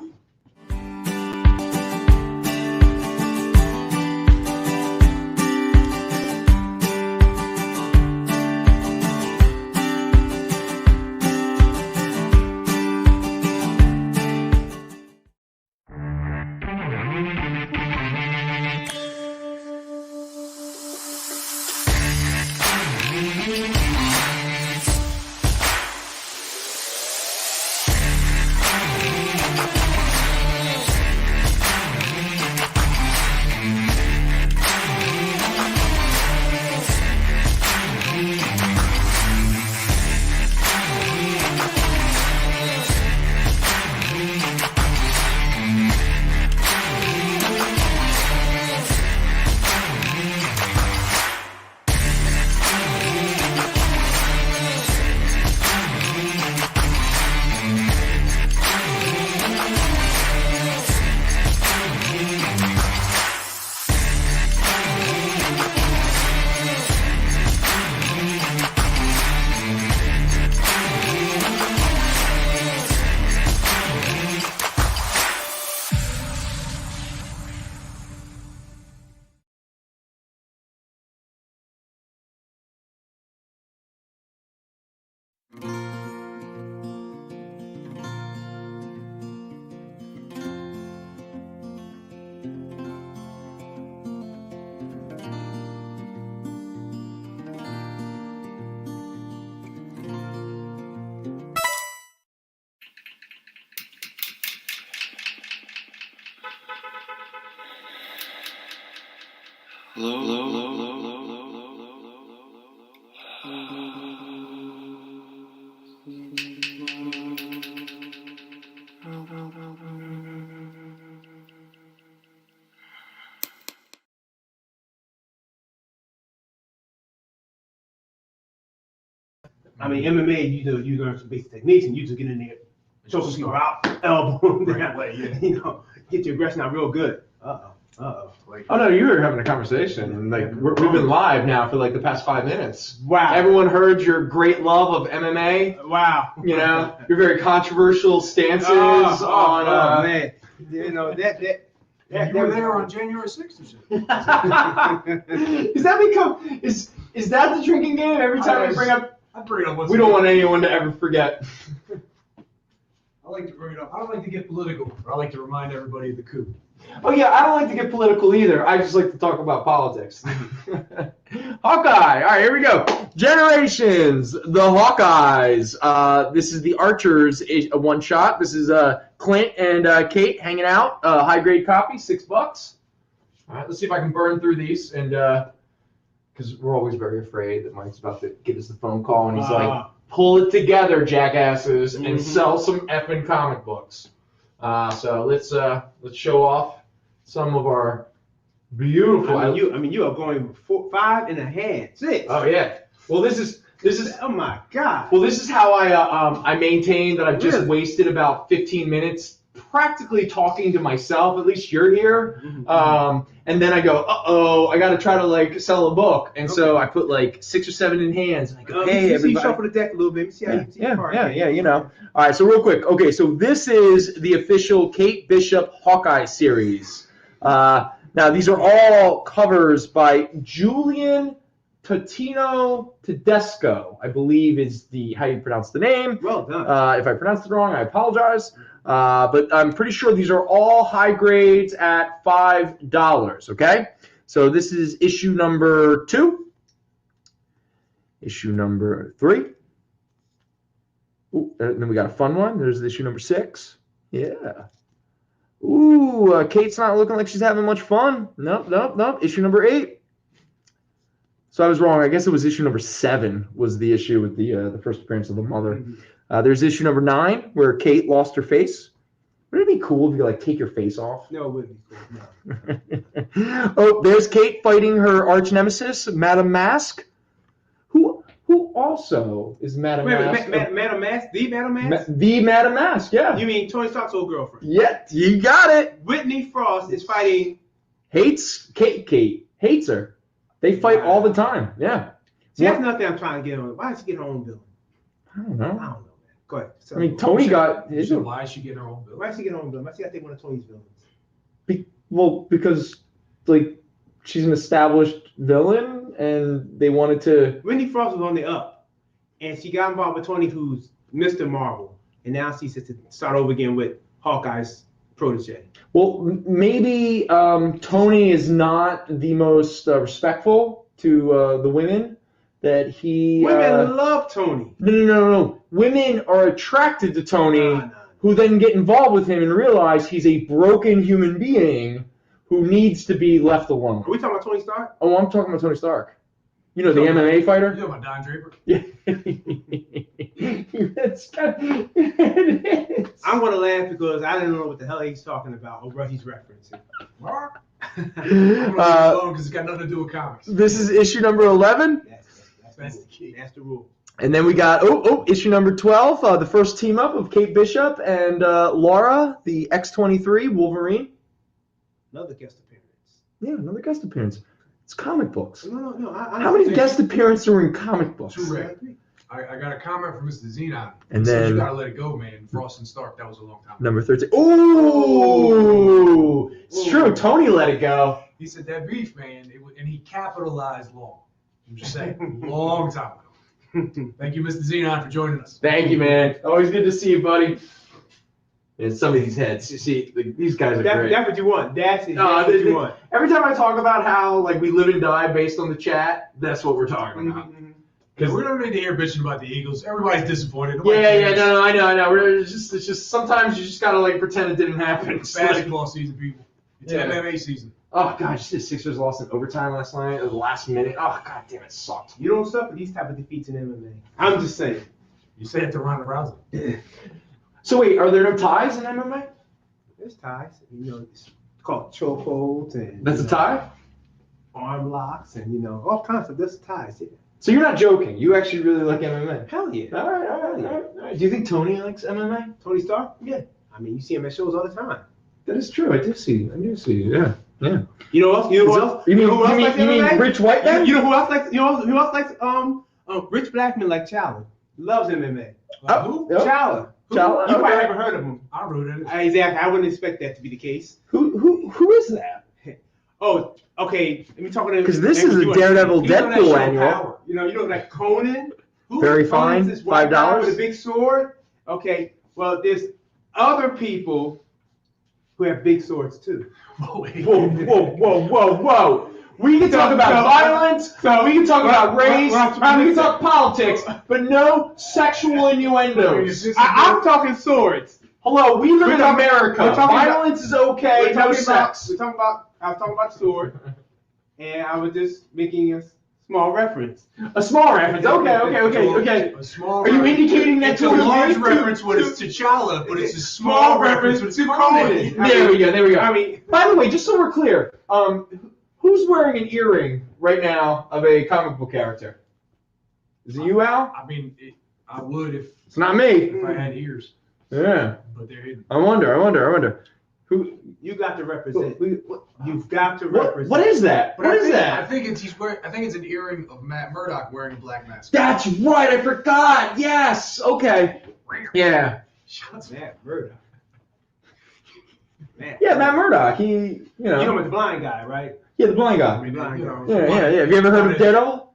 I mean, MMA, you learn some basic techniques, and you just get in there, choke some people out, elbow, get your aggression out real good. Uh-oh. Oh no, you were having a conversation, and like we've been live now for like the past 5 minutes. Wow. Everyone heard your great love of MMA. Wow. You know, your very controversial stances on. Man, you know that You were there on January 6th or something. Is that the drinking game? Every time we bring up, we don't want anyone to ever forget. I like to bring it up. I don't like to get political. I like to remind everybody of the coup. Oh yeah, I don't like to get political either. I just like to talk about politics. Hawkeye. All right, here we go. Generations, the Hawkeyes. This is the Archers one shot. This is Clint and Kate hanging out. High grade copy, $6. All right, let's see if I can burn through these, and because we're always very afraid that Mike's about to give us the phone call, and he's like, "Pull it together, jackasses, and sell some effing comic books." So let's show off some of our beautiful. You are going 5 and a half, 6. Oh yeah. Well, this is. Oh my God. Well, this is how I maintain that I've just wasted about 15 minutes practically talking to myself. At least you're here. And then I go, I got to try to like sell a book, and so I put like 6 or 7 in hands, and I go, hey, everybody. Shuffle the deck a little bit. See how you Yeah. You know. All right, so real quick. Okay, so this is the official Kate Bishop Hawkeye series. Now these are all covers by Julian Totino Tedesco, I believe is how you pronounce the name. Well done. If I pronounced it wrong, I apologize. But I'm pretty sure these are all high grades at $5, okay? So this is issue number 2. Issue number 3. Ooh, and then we got a fun one. There's issue number 6. Yeah. Ooh, Kate's not looking like she's having much fun. Nope. Issue number 8. So I was wrong. I guess it was issue number 7 was the issue with the first appearance of the mother. There's issue number 9 where Kate lost her face. Wouldn't it be cool if you like take your face off? No, it wouldn't be cool. No. Oh, there's Kate fighting her arch nemesis, Madame Mask, who also is Madame Mask. Madame Mask? The Madame Mask? The Madame Mask, yeah. You mean Tony Stark's old girlfriend? Yeah, you got it. Whitney Frost is fighting. Hates Kate. Kate hates her. They fight all the time. Yeah. See, that's nothing I'm trying to get on. Why did she get her own villain? I don't know. Man. Go ahead. I mean, Tony got his. Why is she getting her own villain? Why is she getting her own villain? Why she got to take one of Tony's villains? Because like she's an established villain, and they wanted to. Whitney Frost was on the up, and she got involved with Tony, who's Mr. Marvel, and now she says to start over again with Hawkeye's protege. Well, maybe Tony is not the most respectful to the women that he. Women love Tony. No. Women are attracted to Tony, who then get involved with him and realize he's a broken human being who needs to be left alone. Are we talking about Tony Stark? Oh, I'm talking about Tony Stark. You know, the MMA fighter? You're talking about Don Draper? Yeah. It is. I'm going to laugh because I didn't know what the hell he's talking about or what he's referencing. Because it's got nothing to do with comics. This is issue number 11. That's the key. That's the rule. And then we got, issue number 12, the first team up of Kate Bishop and Laura, the X-23 Wolverine. Another guest appearance. Yeah, another guest appearance. It's comic books. No. How many guest appearances are in comic books? Too rare. I got a comment from Mr. Xenon. And he then says you gotta let it go, man. Frost and Stark, that was a long time ago. Number 13. Ooh! It's true. Tony let it go. He said that beef, man, and he capitalized long. I'm just saying, long time ago. Thank you, Mr. Xenon, for joining us. Thank you, man. Always good to see you, buddy. And some of these heads, you see, these guys are great. That's what you want. That's what you want. Every time I talk about how like we live and die based on the chat, that's what we're talking about. Because we don't need to hear bitching about the Eagles. Everybody's disappointed. No, I know. It's just sometimes you just gotta like pretend it didn't happen. It's basketball season, people. It's MMA season. Oh, gosh, the Sixers lost in overtime last night, or the last minute. Oh, god damn, it sucked. You don't suffer these type of defeats in MMA. I'm just saying. You say it to Ronda Rousey. So wait, are there no ties in MMA? There's ties. You know, it's called chokeholds and. That's a tie? Arm locks and all kinds of this ties. Yeah. So you're not joking. You actually really like MMA. Hell yeah. All right. Do you think Tony likes MMA? Tony Stark? Yeah. I mean, you see him at shows all the time. That is true. I do see. Yeah. You know who else? You who else likes mean MMA? Rich White man? You know who else likes? Who else likes? Rich black men like Chala. Loves MMA. Who? Chala. Chala, You might okay. never heard of him. I rooted it. Exactly. I wouldn't expect that to be the case. Who is that? Oh, okay. Let me talk about it. Because this is a Daredevil Deadpool annual. You know like Conan. Very fine. Conan's this white guy $5. with a big sword. Okay. Well, there's other people who have big swords too. Oh, wait. Whoa. We can talk about violence, we can talk about race, we can talk politics, but no sexual innuendos. I'm talking swords. Hello, we live in talking- America. we're talking about- Violence is okay, no sex. I was talking about sword, and I was just making a small reference. A small reference. Okay. A small Are you reference. indicating that It's a large reference when it's T'Challa, but it's a small reference when it's Conan. There we go. I mean, By the way, just so we're clear, who's wearing an earring right now of a comic book character? Is it you, Al? I mean, I would if It's not me. if I had ears, Yeah. but they're hidden. I wonder. Who? you got to represent. You've got to represent. What is that? But What I is think, that? I think it's an earring of Matt Murdock wearing a black mask. That's right. I forgot. Yes. Okay. Yeah. Matt Murdock. Yeah, Matt Murdock. He, You know the blind guy, right? Yeah, the blind I guy. mean, Blind guy. Yeah. Have you ever heard of Daredevil?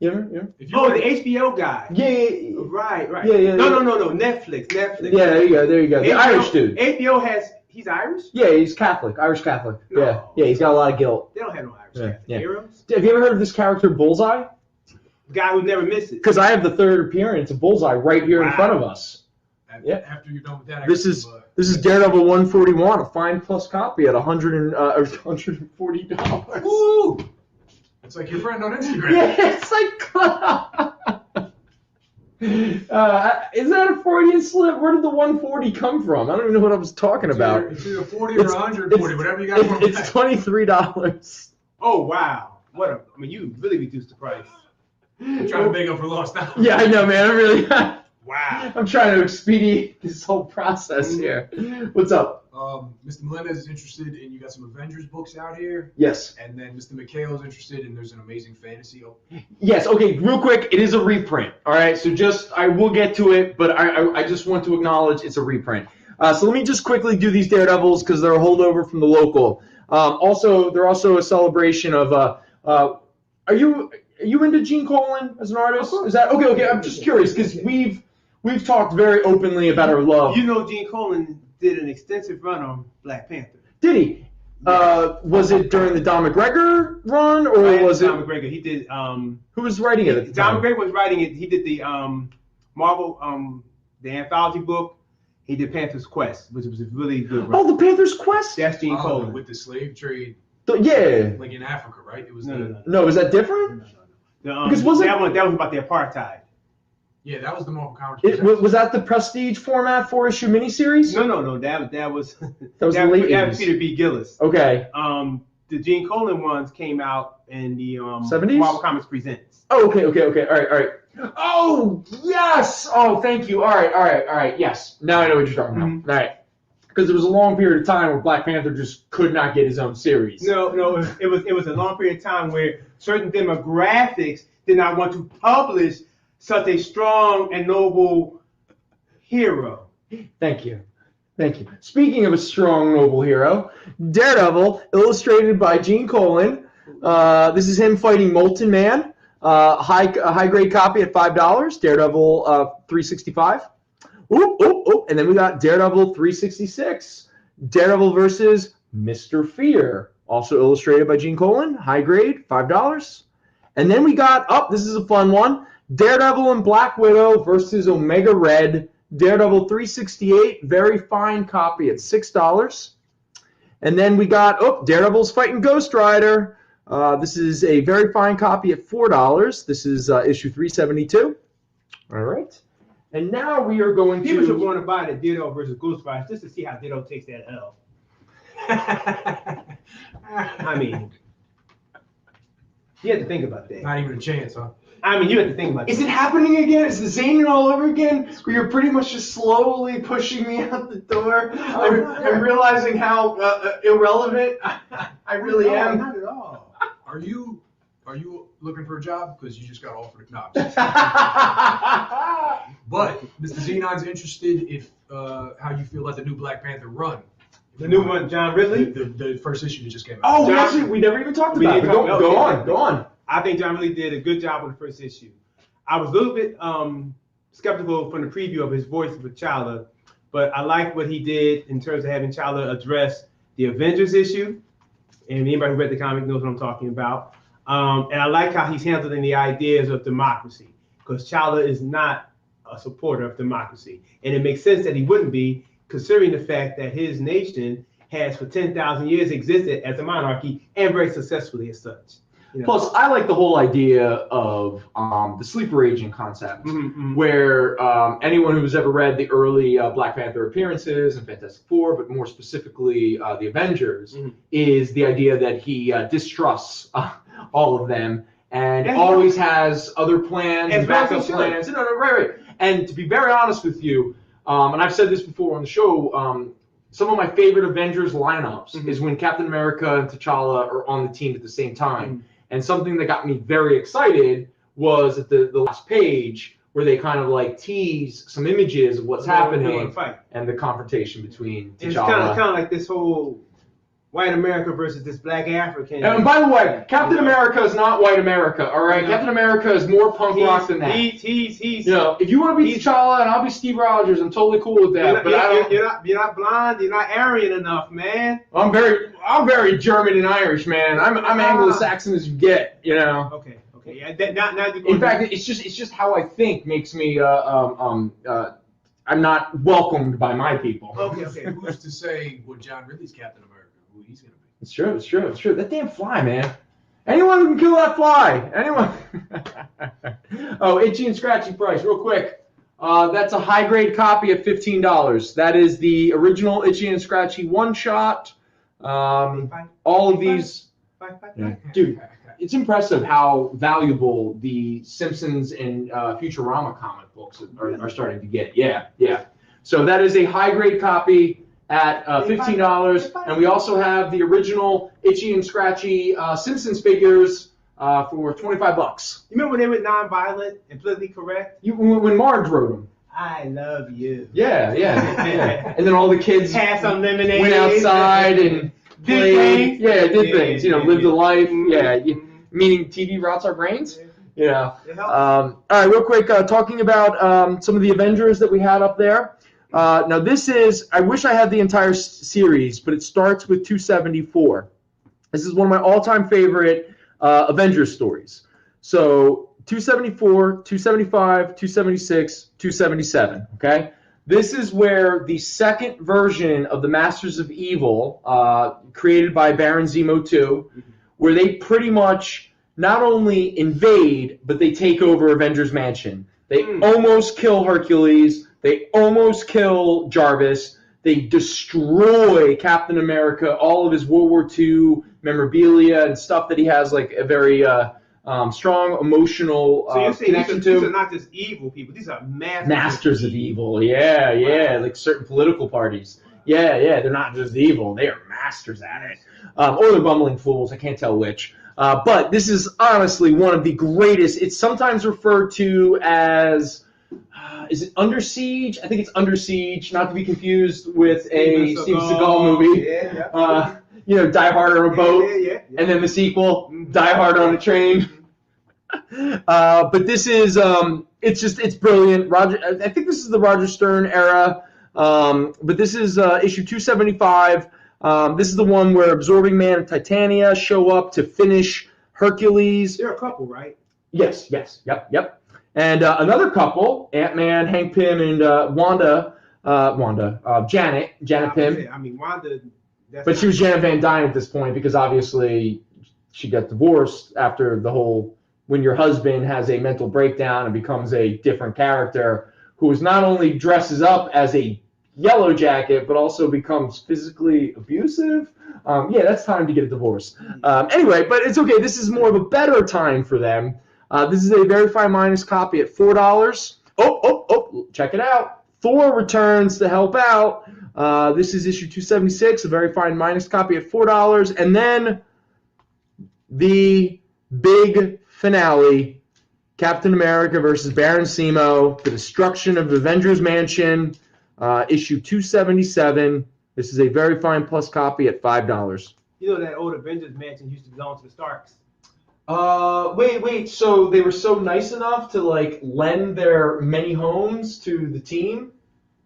You ever? If you Oh, were- the HBO guy. Yeah. Right. Yeah. No. Netflix. Yeah, there you go. The HBO Irish dude. HBO he's Irish? Yeah, he's Catholic, Irish Catholic. No. Yeah, he's got a lot of guilt. They don't have no Irish Yeah, Catholic yeah. heroes. Have you ever heard of this character Bullseye? The guy who never misses. Because I have the third appearance of Bullseye right here in Wow. front of us. After you're done with that, I This got is some, this is Daredevil 141, a fine plus copy at $140. Woo! It's like your friend on Instagram. Yeah, it's like. Is that a Freudian slip? Where did the 140 come from? I don't even know what I was talking about. It's either 40 or 140, whatever you got. It's $23. Oh wow! You really reduced the price. I'm trying to make up for lost hours. Yeah, I know, man. Wow. I'm trying to expedite this whole process here. What's up? Mr. Melendez is interested in, you got some Avengers books out here, Yes. and then Mr. McHale is interested in, there's an amazing fantasy. Yes. Okay. Real quick, it is a reprint. All right. So I will get to it, but I just want to acknowledge it's a reprint. So let me just quickly do these Daredevils because they're a holdover from the local. They're also a celebration of. Are you into Gene Colan as an artist? Is that okay? I'm just curious because we've talked very openly about our love. You know, Gene Colan did an extensive run on Black Panther. Did he? Was it during the Don McGregor run, or was it? Tom McGregor. He did. Who was writing it at the Tom time? McGregor was writing it. He did the Marvel, the anthology book. He did Panther's Quest, which was a really good run. Oh, the Panther's Quest. That's Gene Colan. With the slave trade, Yeah. like in Africa, right? It was No. No, is that different? Because wasn't- that was about the apartheid. Yeah, that was the Marvel Comics. Was that the Prestige format 4-issue miniseries? No. That was That was the late that was 80s. Peter B. Gillis. Okay. The Gene Colan ones came out in the 70s? Marvel Comics Presents. Oh, okay. All right. Oh, yes. Oh, thank you. All right. Yes. Now I know what you're talking about. Mhm. All right. Because there was a long period of time where Black Panther just could not get his own series. No, it was a long period of time where certain demographics did not want to publish such a strong and noble hero. Thank you. Speaking of a strong, noble hero, Daredevil, illustrated by Gene Colan. This is him fighting Molten Man. A high grade copy at $5. Daredevil 365. Ooh. And then we got Daredevil 366. Daredevil versus Mr. Fear. Also illustrated by Gene Colan. High grade, $5. And then we got, this is a fun one. Daredevil and Black Widow versus Omega Red. Daredevil 368, very fine copy at $6. And then we got, Daredevil's fighting Ghost Rider. This is a very fine copy at $4. This is issue 372. All right. And now we are going People should to... want to buy the Ditto versus Ghost Rider just to see how Ditto takes that L. I mean, you have to think about that. Not even a chance, huh? I mean, you have to think about that. Is it happening again? Is the Zane all over again? Where you're pretty much just slowly pushing me out the door? I'm realizing how irrelevant I really am. Not at all. Are you looking for a job? Because you just got offered a job. But Mr. Xenon's interested if how you feel about the new Black Panther run. The new one, John Ridley? The first issue that just came out. Oh, we never even talked about it. Go on. I think John Ridley did a good job with the first issue. I was a little bit skeptical from the preview of his voice for T'Challa, but I like what he did in terms of having T'Challa address the Avengers issue. And anybody who read the comic knows what I'm talking about. And I like how he's handling the ideas of democracy, because T'Challa is not a supporter of democracy. And it makes sense that he wouldn't be, considering the fact that his nation has for 10,000 years existed as a monarchy and very successfully as such. You know? Plus, I like the whole idea of the sleeper agent concept, where anyone who's ever read the early Black Panther appearances and Fantastic Four, but more specifically the Avengers, is the idea that he distrusts all of them and always has other plans and backup plans. Right. And to be very honest with you, and I've said this before on the show, some of my favorite Avengers lineups is when Captain America and T'Challa are on the team at the same time. And something that got me very excited was at the last page where they kind of like tease some images of what's happening and the confrontation between T'Challa. It's kind of like this whole white America versus this black African. And by the way, Captain America is not white America, all right? Captain America is more punk rock than that. He's you know, if you want to be T'Challa and I'll be Steve Rogers, I'm totally cool with that. You're not blonde, you're not Aryan enough, man. I'm very German and Irish, man. I'm Anglo-Saxon as you get, you know. Okay. Yeah, in fact, it's just how I think makes me I'm not welcomed by my people. Okay. Who's to say what John Ridley's Captain America, who he's gonna be? It's true. That damn fly, man. Anyone who can kill that fly. Anyone. Oh, Itchy and Scratchy price, real quick. That's a high grade copy at $15. That is the original Itchy and Scratchy one shot. All of these, dude. It's impressive how valuable the Simpsons and Futurama comic books are starting to get. Yeah. So that is a high-grade copy at $15, and we also have the original Itchy and Scratchy Simpsons figures for $25. You remember when they were non-violent and politically correct? When Marge wrote them. I love you. Yeah. And then all the kids had some lemonade, went outside and played. Did things. Lived a life. Meaning TV rots our brains. Yeah. All right, real quick, talking about some of the Avengers that we had up there. Now this is, I wish I had the entire series, but it starts with 274. This is one of my all-time favorite Avengers stories. So 274, 275, 276, 277, okay? This is where the second version of the Masters of Evil, created by Baron Zemo 2, where they pretty much not only invade, but they take over Avengers Mansion. They almost kill Hercules. They almost kill Jarvis. They destroy Captain America, all of his World War II memorabilia and stuff that he has like a very strong emotional connection to. These are not just evil people. These are masters of evil. Yeah. Like certain political parties. Yeah. They're not just evil. They are masters at it. Or they're bumbling fools. I can't tell which. But this is honestly one of the greatest. It's sometimes referred to as, is it Under Siege? I think it's Under Siege, not to be confused with a Steven Seagal movie. Die Hard on a boat, and then the sequel, Die Hard on a train. But this is, it's brilliant. I think this is the Roger Stern era. But this is issue 275. This is the one where Absorbing Man and Titania show up to finish Hercules. They're a couple, right? Yes. Yep. And another couple, Ant-Man, Hank Pym, and Janet Pym. I mean, Wanda But she was Janet Van Dyne at this point because obviously she got divorced after the whole when your husband has a mental breakdown and becomes a different character who is not only dresses up as a Yellow Jacket but also becomes physically abusive. Yeah, that's time to get a divorce. Anyway, but it's okay. This is more of a better time for them. This is a very fine minus copy at $4. Oh, check it out. Thor returns to help out. This is issue 276, a very fine minus copy at $4. And then the big finale, Captain America versus Baron Zemo, the destruction of Avengers Mansion, issue 277. This is a very fine plus copy at $5. You know that old Avengers Mansion used to belong to the Starks. Wait. So they were so nice enough to like lend their many homes to the team?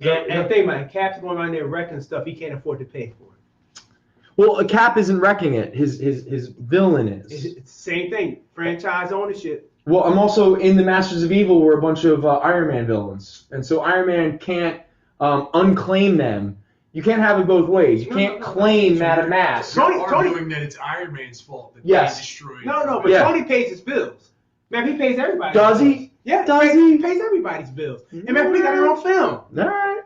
And think about it, Cap's going around there wrecking stuff he can't afford to pay for. Well, a Cap isn't wrecking it. His villain is. It's the same thing. Franchise ownership. Well, I'm also in the Masters of Evil were a bunch of Iron Man villains, and so Iron Man can't unclaim them. You can't have it both ways. You can't claim Madame Mask. Tony arguing that it's Iron Man's fault that Yes. they destroyed. No, but Yeah. Tony pays his bills. Man, he pays everybody. Does he? Yeah, Does he pays everybody's bills. And man, we got it on film. All right.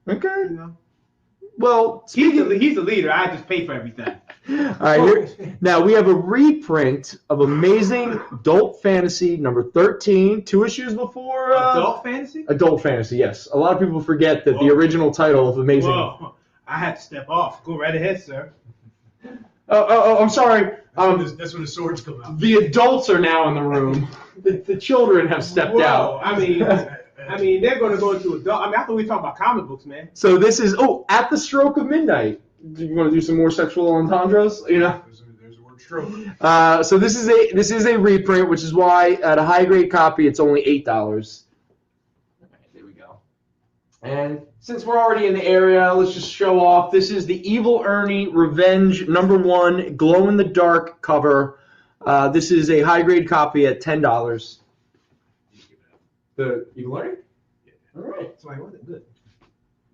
Okay. You know, Well, he's the leader. I just pay for everything. all right. Now we have a reprint of Amazing Adult Fantasy number 13, 2 issues before. Adult fantasy? Adult Fantasy, yes. A lot of people forget that the Whoa. original title of Amazing. Whoa, I had to step off. Go right ahead, sir. Oh, I'm sorry. That's when the swords come out. The adults are now in the room. The children have stepped out. I mean, they're going to go into adult. I mean, I thought we were talking about comic books, man. So this is At the Stroke of Midnight. Do you want to do some more sexual entendres? You know. There's a word stroke. So this is a reprint, which is why at a high grade copy it's only $8. All right, there we go. And since we're already in the area, let's just show off. This is the Evil Ernie Revenge number 1 glow in the dark cover. This is a high grade copy at $10. The Evil Ernie? Yeah. All right. So I wasn't good.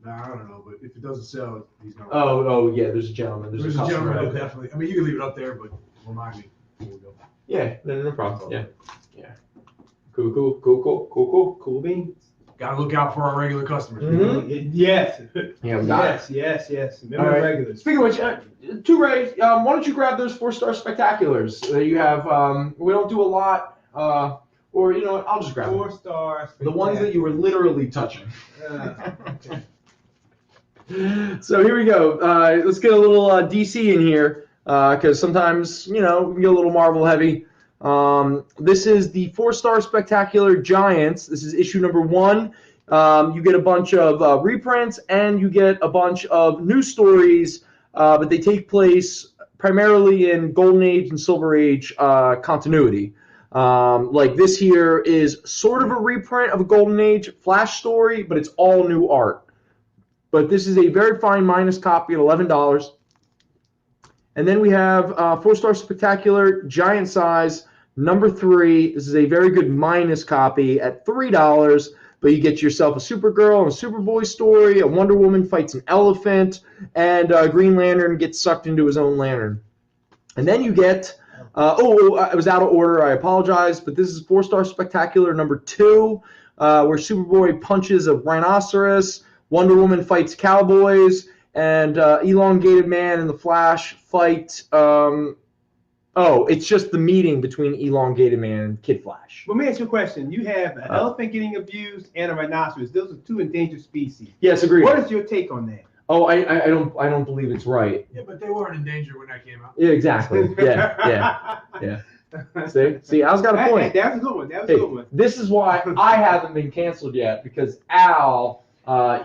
Nah, I don't know, but if it doesn't sell, he's gonna. Oh yeah. There's a gentleman. There's a customer gentleman, right there. definitely. I mean, you can leave it up there, but remind me before we go. Yeah. No problem. Yeah. Cool beans. Gotta look out for our regular customers. Mhm. Yes. Yeah, we got it. Yes. Remember All right. regulars. Speaking of which, two Ray, why don't you grab those 4-star spectaculars that you have? We don't do a lot, or you know what? I'll just grab them. 4 stars. The ones that you were literally touching. Okay. So here we go. Let's get a little DC in here because sometimes we get a little Marvel heavy. This is the 4-star spectacular Giants. This is issue number 1. You get a bunch of reprints and you get a bunch of new stories, but they take place primarily in Golden Age and Silver Age continuity. Like this here is sort of a reprint of a Golden Age Flash story, but it's all new art. But this is a very fine minus copy at $11. And then we have 4-star spectacular giant size number 3. This is a very good minus copy at $3. But you get yourself a Supergirl and a Superboy story. A Wonder Woman fights an elephant, and Green Lantern gets sucked into his own lantern. And then you get I was out of order. I apologize, but this is 4-star spectacular number 2, where Superboy punches a rhinoceros. Wonder Woman fights cowboys, and Elongated Man and the Flash fight. It's just the meeting between Elongated Man and Kid Flash. Let me ask you a question. You have an elephant getting abused and a rhinoceros. Those are 2 endangered species. Yes, agreed. What is your take on that? Oh, I don't believe it's right. Yeah, but they weren't in danger when that came out. Yeah, exactly. Yeah. See, Al's got a point. That was a good one. That was a good one. This is why I haven't been canceled yet, because Al,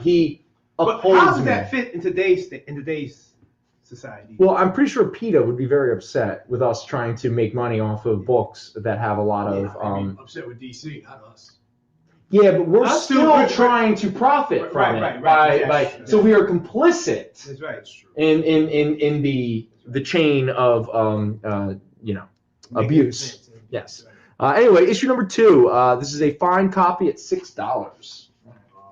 he But upholds how does me. that fit in today's society? Well, I'm pretty sure PETA would be very upset with us trying to make money off of books that have a lot of. I'm upset with DC, not us. Yeah, but we're Us still too. trying to profit from it. Right. So we are complicit That's right. That's true. in the chain of abuse. Yes. Anyway, issue number 2. This is a fine copy at $6.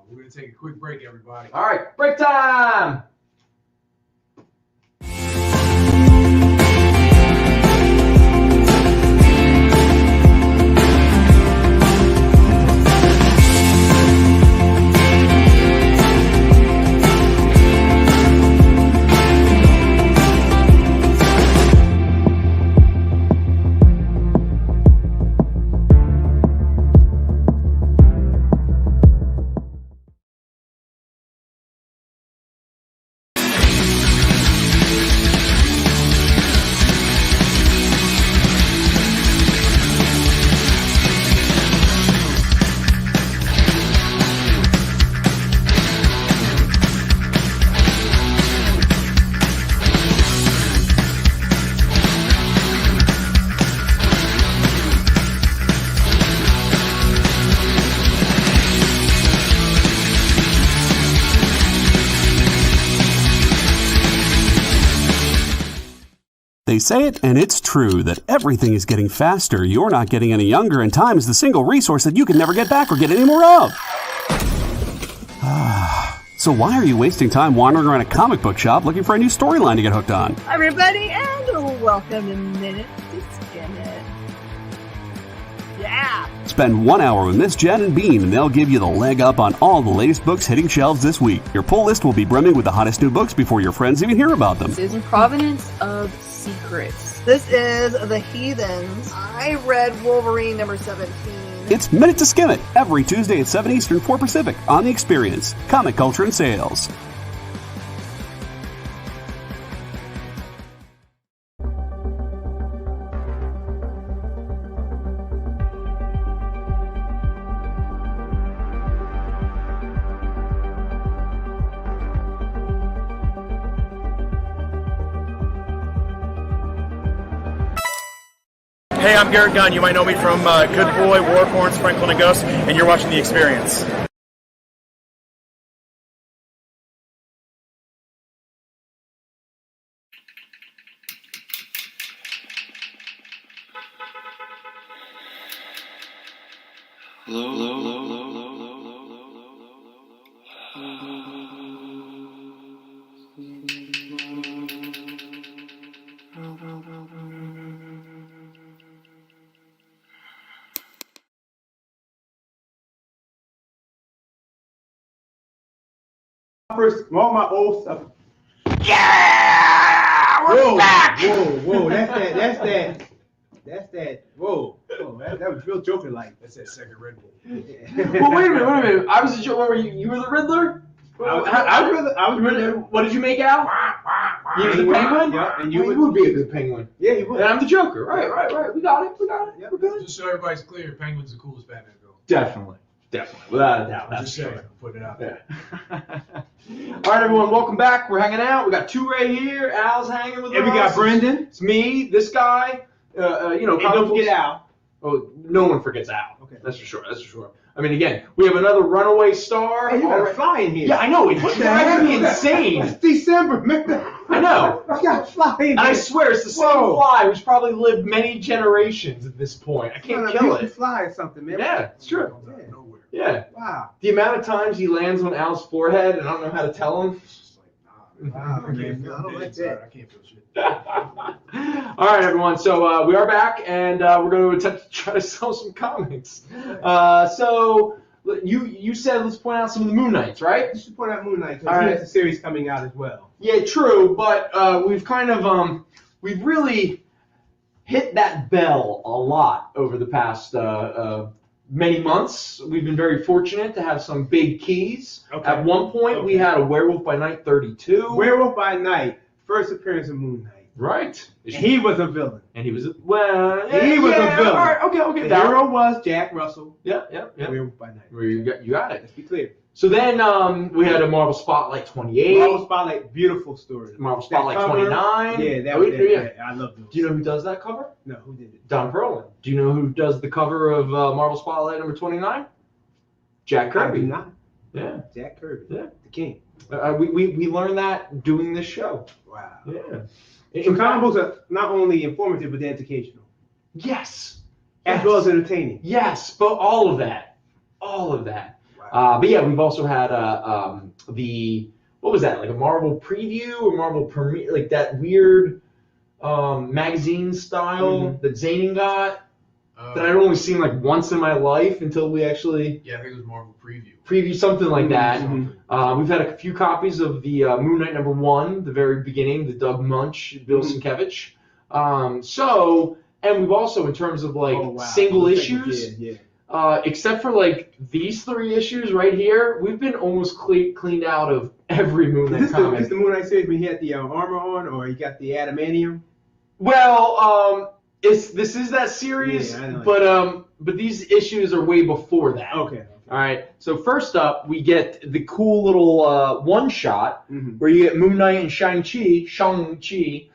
We're going to take a quick break, everybody. All right, break time. They say it, and it's true, that everything is getting faster. You're not getting any younger, and time is the single resource that you can never get back or get any more of. So why are you wasting time wandering around a comic book shop looking for a new storyline to get hooked on? Hi everybody, and welcome to Minute to Skin It. Yeah! Spend 1 hour with Miss Jen and Bean, and they'll give you the leg up on all the latest books hitting shelves this week. Your pull list will be brimming with the hottest new books before your friends even hear about them. This is in Provenance of Secrets. This is The Heathens. I read Wolverine number 17. It's Minute to Skim It, every Tuesday at 7 Eastern, 4 Pacific, on The Experience, Comic Culture and Sales. Hey, I'm Garrett Gunn. You might know me from Good Boy, Warcorns, Franklin and Ghost, and you're watching The Experience. First, all my old stuff. Yeah, we're back. Whoa! That's that. Whoa! That was real Joker like. That's that second Red Bull. Well, wait a minute. I was the Joker. You were the Riddler. I was Riddler. What did you make out? You were the Penguin. Yeah, and you would be a good Penguin. Yeah, you would. And I'm the Joker. Right. We got it. Yeah, We're good. Just so everybody's clear, Penguin's the coolest Batman villain. Definitely, without a doubt. I'm just saying, putting it out there. All right, everyone, welcome back. We're hanging out. We got two right here. Al's hanging with us. And we got Brendan. It's me, this guy. And don't forget Al. Oh, no one forgets Al. Okay. That's for sure. I mean, again, we have another runaway star. Hey, you got a fly in here. Yeah, I know. It drives me insane. It's December, man. I know. You got a fly in here. And I swear, it's the same fly which probably lived many generations at this point. I can't kill it. Fly or something, man. Yeah, it's true. Nowhere. Yeah. Wow. The amount of times he lands on Al's forehead and I don't know how to tell him. It's just like, Wow, I man. can't I don't like feel that. I can't feel shit. All right, everyone. So we are back, and we're going to attempt to try to sell some comics. So you said let's point out some of the Moon Knights, right? You should point out Moon Knight. All right. There's a series coming out as well. Yeah, true. But we've kind of we've really hit that bell a lot over the past many months. We've been very fortunate to have some big keys. Okay. At one point, we had a Werewolf by Night 32. Werewolf by Night, first appearance of Moon Knight. Right. And he was a villain. And he was a was a villain. All right, okay. The hero was Jack Russell. Yeah. Werewolf by Night. You got it. Let's be clear. So then we had a Marvel Spotlight 28. Marvel Spotlight, beautiful story. Marvel Spotlight That cover, 29. Yeah, that Oh, was yeah. I love those. Do you know who does that cover? No, who did it? Don Perlin. Do you know who does the cover of Marvel Spotlight number 29? Jack I Kirby. do not. Yeah. Jack Kirby. Yeah. The king. We learned that doing this show. Wow. Yeah. So comic books are not only informative, but they're educational. Yes. As well as entertaining. Yes, but all of that. Wow. But yeah, we've also had what was that, like a Marvel preview or Marvel premiere, like that weird magazine style that Zanin got that I'd only seen like once in my life until we actually Yeah, I think it was Marvel preview something like that. Mhm. We've had a few copies of the Moon Knight number 1, the very beginning, the Doug Munch, Bill Sienkiewicz. And we've also, in terms of like single issues, except for like these 3 issues right here, we've been almost cleaned out of every Moon Knight comic. Is this the Moon Knight series when he had the armor on, or he got the adamantium? Well, this is that series, Yeah, I know. but these issues are way before that. Okay. All right. So first up, we get the cool little one shot Mhm. where you get Moon Knight and Shang-Chi. Shang-Chi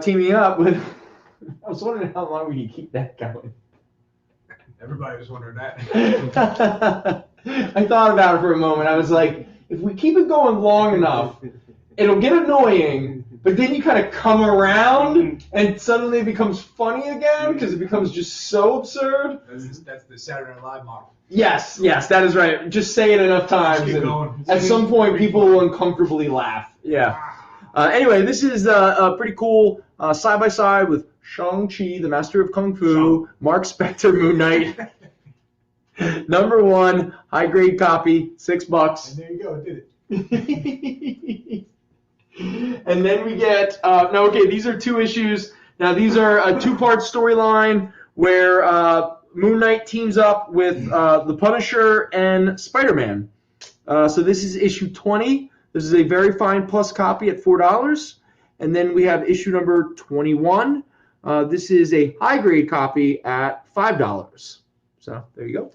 teaming up with. I was wondering how long we could keep that going. Everybody was wondering that. I thought about it for a moment. I was like, if we keep it going long enough, it'll get annoying, but then you kind of come around and suddenly it becomes funny again because it becomes just so absurd. That's the Saturday Night Live model. Yes, that is right. Just say it enough times. Keep going. At some point, people will uncomfortably laugh. Yeah. Anyway, this is pretty cool side-by-side with Shang-Chi, the Master of Kung Fu, Mark Spector, Moon Knight. Number 1, high-grade copy, $6. And there you go, it did it. And then we get, these are 2 issues. Now, these are a 2-part storyline where Moon Knight teams up with the Punisher and Spider-Man. So this is issue 20. This is a very fine plus copy at $4. And then we have issue number 21. This is a high-grade copy at $5. So there you go.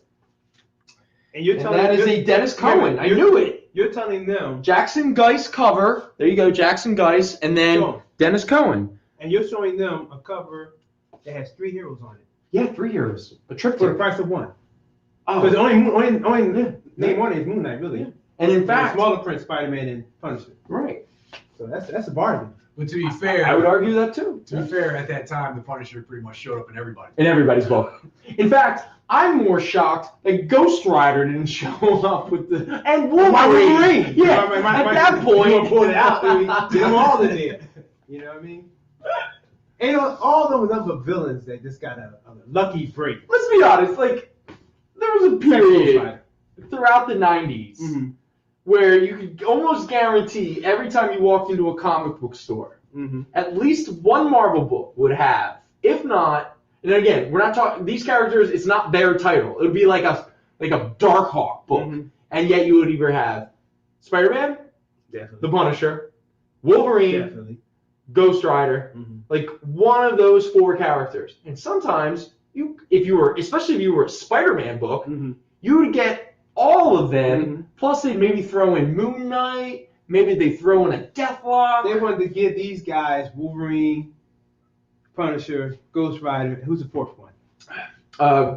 And you're telling that is a Dennis Cohen. I knew it. You're telling them. Jackson Geist cover. There you go, Jackson Geist. And then Dennis Cohen. And you're showing them a cover that has 3 heroes on it. Yeah, 3 heroes. A triptych. For the price of 1. Oh. Because only name one is Moon Knight, really. Yeah. And in fact, smaller print, Spider-Man and Punisher. Right. So that's a bargain. But to be fair, I would argue that too. To be fair, at that time, the Punisher pretty much showed up in everybody. In everybody's book. In fact, I'm more shocked that Ghost Rider didn't show up with the and Wolverine. Yeah, at that point, you pulled it out. Get them all in there. You know what I mean? And all those other villains that just got a lucky break. Let's be honest. Like there was a period throughout the '90s where you could almost guarantee every time you walked into a comic book store, at least one Marvel book would have, if not. And again, we're not talking these characters. It's not their title. It would be like a Darkhawk book, and yet you would either have Spider-Man, the Punisher, Wolverine, Ghost Rider, like one of those 4 characters. And sometimes especially if you were a Spider-Man book, you would get all of them. Plus, they'd maybe throw in Moon Knight. Maybe they throw in a Deathlock. They wanted to give these guys Wolverine, Punisher, Ghost Rider. Who's the 4th one?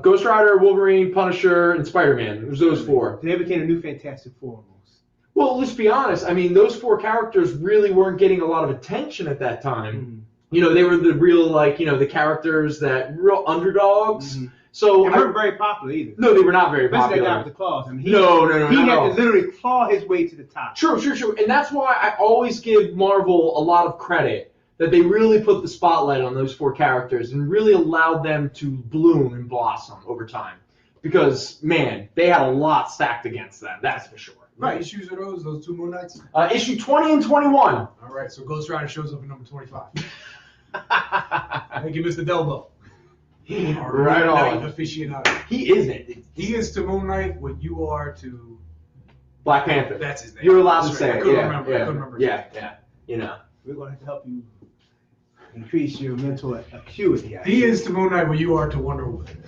Ghost Rider, Wolverine, Punisher, and Spider-Man. It was those 4. They became a new Fantastic Four almost. Well, let's be honest. I mean, those 4 characters really weren't getting a lot of attention at that time. You know, they were the real, the characters real underdogs. So they weren't very popular either. No, they were not very popular. Especially that guy with the claws. I mean, he had to literally claw his way to the top. True. And that's why I always give Marvel a lot of credit that they really put the spotlight on those 4 characters and really allowed them to bloom and blossom over time. Because, man, they had a lot stacked against them, that's for sure. Right, issues are those 2 Moon Knights? Issue 20 and 21. All right, so Ghost Rider shows up in number 25. I think you missed the Delbo. Right on. Aficionado. He isn't. He is to Moon Knight what you are to Black Panther. That's his name. You're allowed to say I it. couldn't remember. Yeah. You know. We're going to have to help you increase your mental acuity. He is to Moon Knight what you are to Wonder Woman.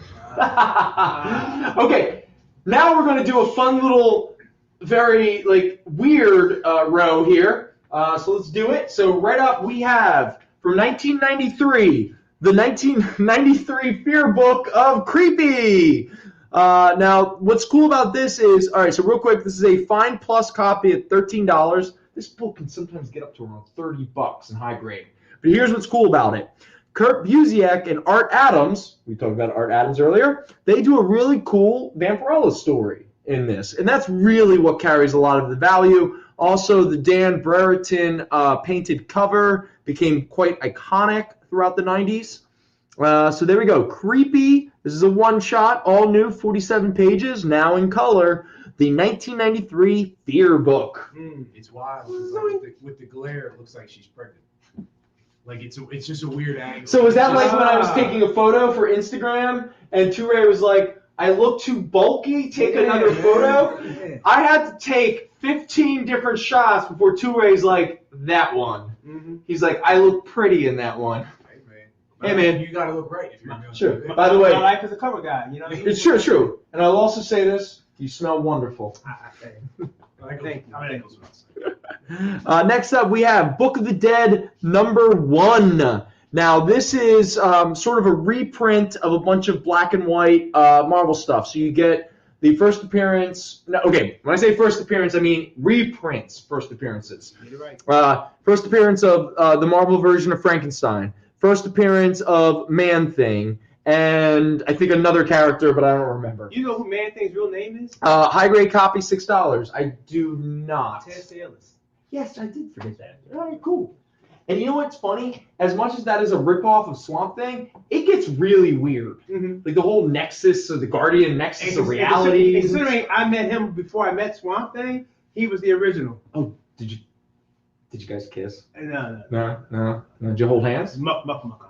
Okay, now we're going to do a fun little, very weird row here. So let's do it. So right up we have from 1993, the 1993 Fear Book of Creepy. Now, what's cool about this is, all right, so real quick, this is a fine plus copy at $13. This book can sometimes get up to around $30 in high grade. But here's what's cool about it. Kurt Busiek and Art Adams, we talked about Art Adams earlier, they do a really cool Vampirella story in this. And that's really what carries a lot of the value. Also, the Dan Brereton painted cover became quite iconic throughout the 90s. So there we go. Creepy. This is a one-shot, all new, 47 pages, now in color. The 1993 Fear Book. It's wild. With the glare, it looks like she's pregnant. Like it's just a weird angle. So was that like when I was taking a photo for Instagram and Toure was like, I look too bulky, take another photo? Yeah. I had to take 15 different shots before Toure's like, that one. He's like, I look pretty in that one. Hey man, you gotta look right if you're going to. Sure. By the way, my life is a cover guy. You know what I mean? It's true. And I'll also say this: you smell wonderful. Thank you. Next up, we have Book of the Dead #1. Now, this is sort of a reprint of a bunch of black and white Marvel stuff. So you get the first appearance. No, okay, when I say first appearance, I mean reprints, first appearances. You're right. First appearance of the Marvel version of Frankenstein. First appearance of Man-Thing. And I think another character, but I don't remember. You know who Man-Thing's real name is? High grade copy, $6. I do not. Ted Salis. Yes, I did forget that. All right, cool. And you know what's funny? As much as that is a ripoff of Swamp Thing, it gets really weird. Mm-hmm. Like the whole nexus of the Guardian nexus of reality. Considering I met him before I met Swamp Thing, he was the original. Oh, did you guys kiss? No. Did you hold hands? Muck.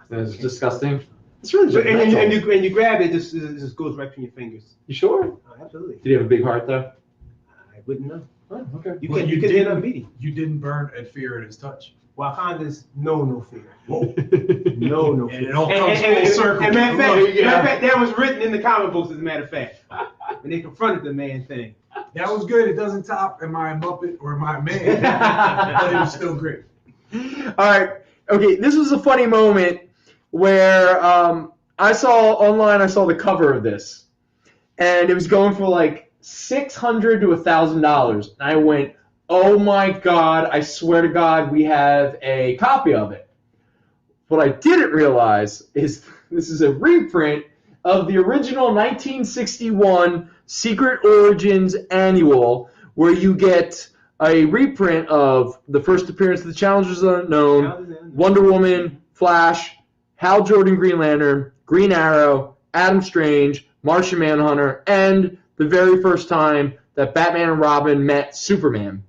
That's disgusting. It's really So, and you grab it, it just goes right from your fingers. You sure? Oh, absolutely. Did he have a big heart though? I wouldn't know. Oh, okay. You can hit a meeting. You didn't burn at fear at his touch. Wakanda's no fear. Whoa. No And fear. it all comes full circle. And matter of fact, that was written in the comic books, as a matter of fact. When they confronted the Man-Thing. That was good. It doesn't top Am I a Muppet or Am I a Man? But it was still great. All right. Okay, this was a funny moment where I saw the cover of this, and it was going for like $600 to $1,000. And I went, oh my God, I swear to God, we have a copy of it. What I didn't realize is this is a reprint of the original 1961 Secret Origins Annual, where you get a reprint of the first appearance of the Challengers Unknown, Wonder Woman, Flash, Hal Jordan Green Lantern, Green Arrow, Adam Strange, Martian Manhunter, and the very first time that Batman and Robin met Superman.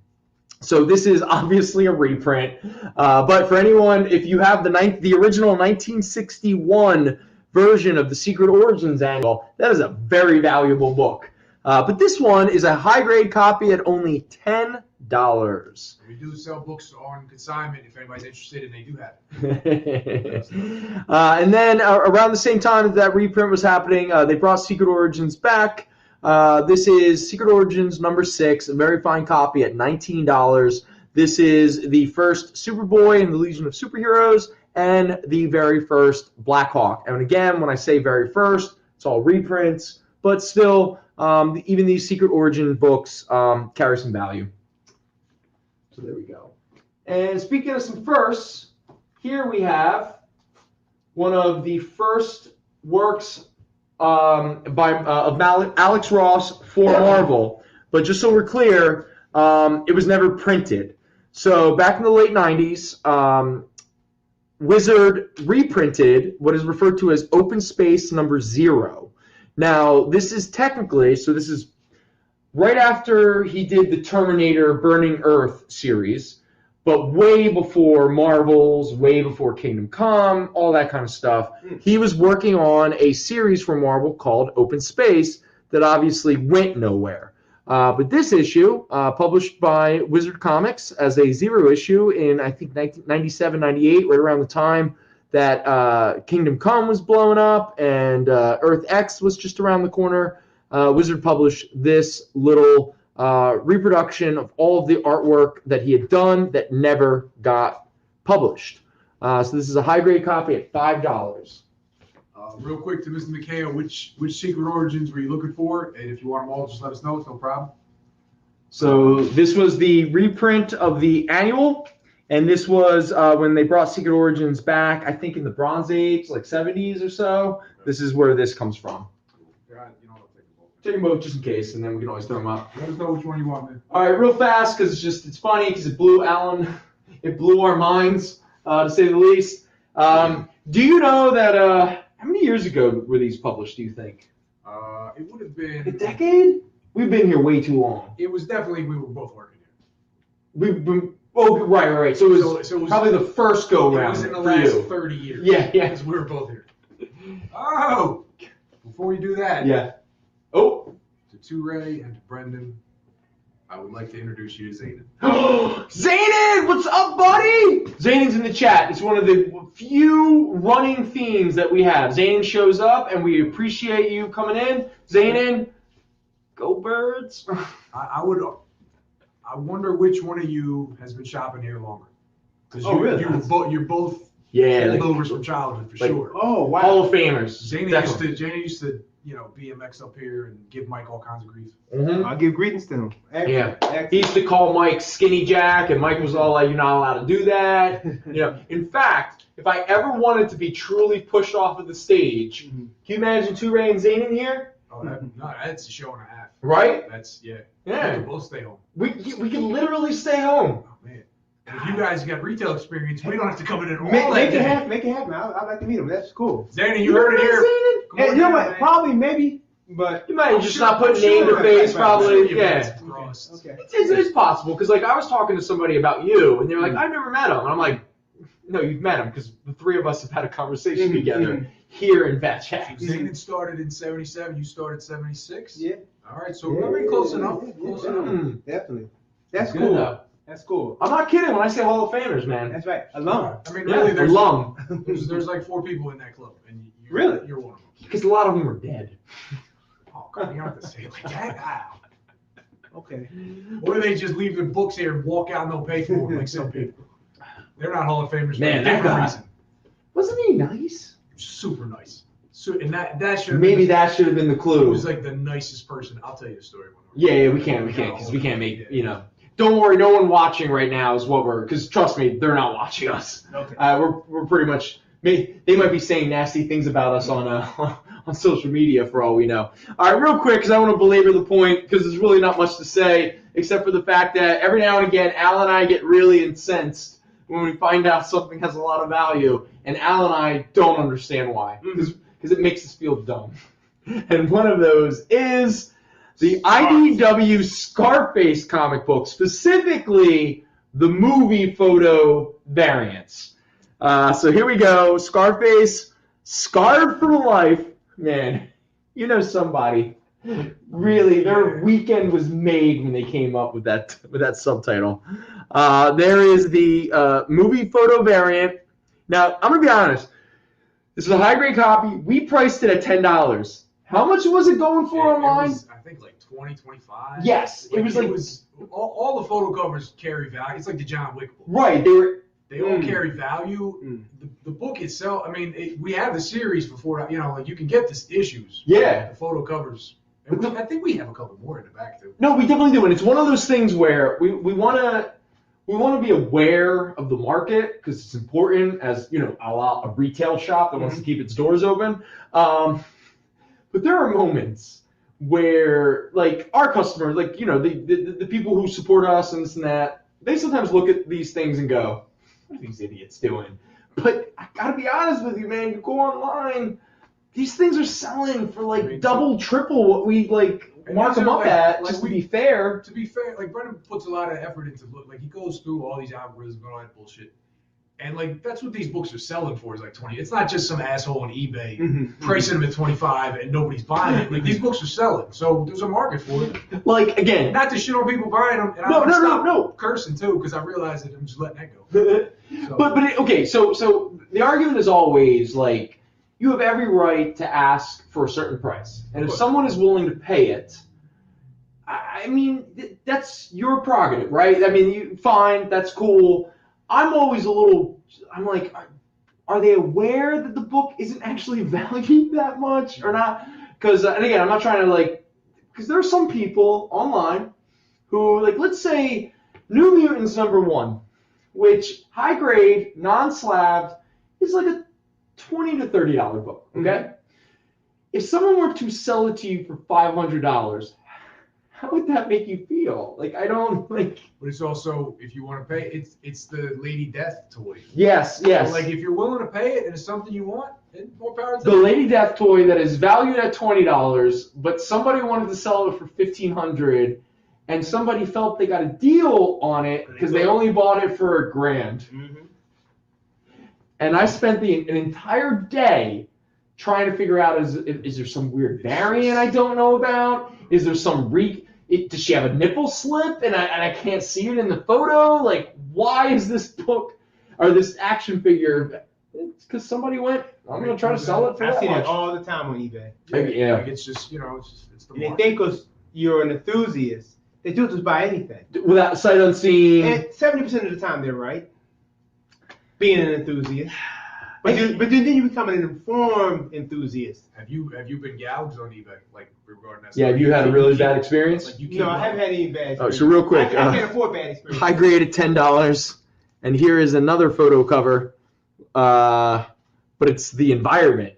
So this is obviously a reprint. But for anyone, if you have the original 1961 version of the Secret Origins Annual, that is a very valuable book. But this one is a high-grade copy at only $10. We do sell books on consignment if anybody's interested, and they do have it. And then around the same time that reprint was happening, they brought Secret Origins back. This is Secret Origins number 6, a very fine copy at $19. This is the first Superboy in the Legion of Superheroes and the very first Black Hawk. And again, when I say very first, it's all reprints, but still, even these Secret Origin books carry some value. So there we go. And speaking of some firsts, here we have one of the first works of Alex Ross for Marvel. But just so we're clear, it was never printed. So back in the late 90s, Wizard reprinted what is referred to as Open Space number 0. Now, this is technically, so this is right after he did the Terminator Burning Earth series, but way before Marvels, way before Kingdom Come, all that kind of stuff. He was working on a series for Marvel called Open Space that obviously went nowhere. But this issue, published by Wizard Comics as a 0 issue in, I think, 1997, 98, right around the time that Kingdom Come was blowing up and Earth X was just around the corner. Wizard published this little reproduction of all of the artwork that he had done that never got published. So this is a high-grade copy at $5. Real quick to Mr. McHale, which Secret Origins were you looking for? And if you want them all, just let us know. It's no problem. So this was the reprint of the annual, and this was when they brought Secret Origins back, I think in the Bronze Age, like 70s or so. This is where this comes from. Take them both just in case, and then we can always throw them up. Let us know which one you want, man. All right, real fast, because it's funny, because it blew our minds, to say the least. Do you know that, how many years ago were these published, do you think? It would have been... A decade? We've been here way too long. It was definitely, we were both working here. We've been, right. So it was probably the first go-round. It was in the last 30 years. Yeah. Because we were both here. Oh! Before we do that... Yeah. Oh! To Ray and to Brendan, I would like to introduce you to Zayden. Zayden! What's up, buddy? Zayden's in the chat. It's one of the few running themes that we have. Zayden shows up, and we appreciate you coming in. Zayden, go Birds. I wonder which one of you has been shopping here longer. Because really? you're both Yeah, like, Holdovers from childhood for like- sure. Oh, wow. Hall of Famers. Jana used to, BMX up here and give Mike all kinds of grief. Mhm. I'll give greetings to him. Yeah. Excellent. He used to call Mike Skinny Jack, and Mike was all like, "You're not allowed to do that." In fact, if I ever wanted to be truly pushed off of the stage, can you imagine Ray and Zane in here? Oh, that's a show and a half. Right? That's, Yeah. We can both stay home. We can literally stay home. Oh, man. If you guys got retail experience, we don't have to come in and all Make that it day. happen. Make it happen. I'd like to meet him. That's cool. Zana, you heard it here. Come Hey, on you know down, what? man. Probably, maybe, but You might I'm just sure- not put I'm name sure to face, I'm probably. sure Yeah. it's crossed. okay. It's possible because like I was talking to somebody about you, and they're like, "I've never met him," and I'm like, "No, you've met him because the three of us have had a conversation together here in Fatjack." Zane started in 77. You started 76. Yeah. All right, so we're close enough. Close enough. Definitely. That's Good cool. though. That's cool. I'm not kidding when I say Hall of Famers, man. That's right. Alone. I mean, Yeah, really, there's alum. there's like 4 people in that club, and Really? you're one of them. Because a lot of them are dead. Oh, God, you don't have to say it like that. Wow. Okay. Or do they just leave their books here and walk out and they'll pay for them like some people? They're not Hall of Famers for Man, a that different guy. reason. Wasn't he nice? Super nice. So, and that should Maybe that should have been the He clue. was like the nicest person. I'll tell you the story one more. Yeah, we can't, because we can't make, Don't worry, no one watching right now is what we're, because trust me, they're not watching us. Okay. We're pretty much, they might be saying nasty things about us on social media for all we know. All right, real quick, because I want to belabor the point, because there's really not much to say, except for the fact that every now and again, Al and I get really incensed when we find out something has a lot of value, and Al and I don't understand why, because it makes us feel dumb. And one of those is the IDW Scarface comic book, specifically the movie photo variants. So here we go. Scarface, Scarred for Life. Man, you know somebody. Really, their weekend was made when they came up with that subtitle. There is the movie photo variant. Now, I'm going to be honest. This is a high-grade copy. We priced it at $10. How much was it going for online? It was, I think like 20, 25. Yes, it was like all the photo covers carry value. It's like the John Wick book. right. They all carry value. The book itself, I mean, we have the series before, like you can get the issues. Yeah. The photo covers. And I think we have a couple more in the back too. No, we definitely do, and it's one of those things where we want to be aware of the market because it's important as a retail shop that wants to keep its doors open. But there are moments where, like, our customers, like, the people who support us and this and that, they sometimes look at these things and go, what are these idiots doing? But I gotta be honest with you, man, you go online, these things are selling for like double, triple what we mark them up at, just to be fair. To be fair, like Brendan puts a lot of effort into he goes through all these algorithms and all that bullshit. And that's what these books are selling for is like 20. It's not just some asshole on eBay pricing them at 25 and nobody's buying it. Like these books are selling, so there's a market for it. Like again, not to shit on people buying them. And no. Cursing too because I realize that I'm just letting that go. So. So the argument is always like you have every right to ask for a certain price, and if someone is willing to pay it, I mean that's your prerogative, right? I mean, fine, that's cool. I'm always I'm like, are they aware that the book isn't actually valued that much or not? Because, and again, I'm not trying to because there are some people online who, let's say New Mutants number 1, which high grade, non-slabbed, is like a $20 to $30 book, okay? If someone were to sell it to you for $500, how would that make you feel? I don't But it's also, if you want to pay, it's the Lady Death toy. Yes. So, if you're willing to pay it and it's something you want, more power to the Lady Death toy that is valued at $20, but somebody wanted to sell it for $1,500, and somebody felt they got a deal on it because they only bought it for $1,000. And I spent an entire day trying to figure out is there some weird variant I don't know about? Is there some does she have a nipple slip and I can't see it in the photo? Why is this book or this action figure? It's because somebody went, I'm going to try to sell it for I that see much. that all the time on eBay. Yeah. It's just, it's the And they market. think because you're an enthusiast, they do just buy anything. Without sight unseen. And 70% of the time they're right. Being an enthusiast. But then you become an informed enthusiast. Have you been gouged on eBay, like regarding that? Yeah, have you had a really bad experience? Like you No, I haven't had any bad experience. So real quick, I can't afford bad experience. high grade at $10, and here is another photo cover, but it's the environment.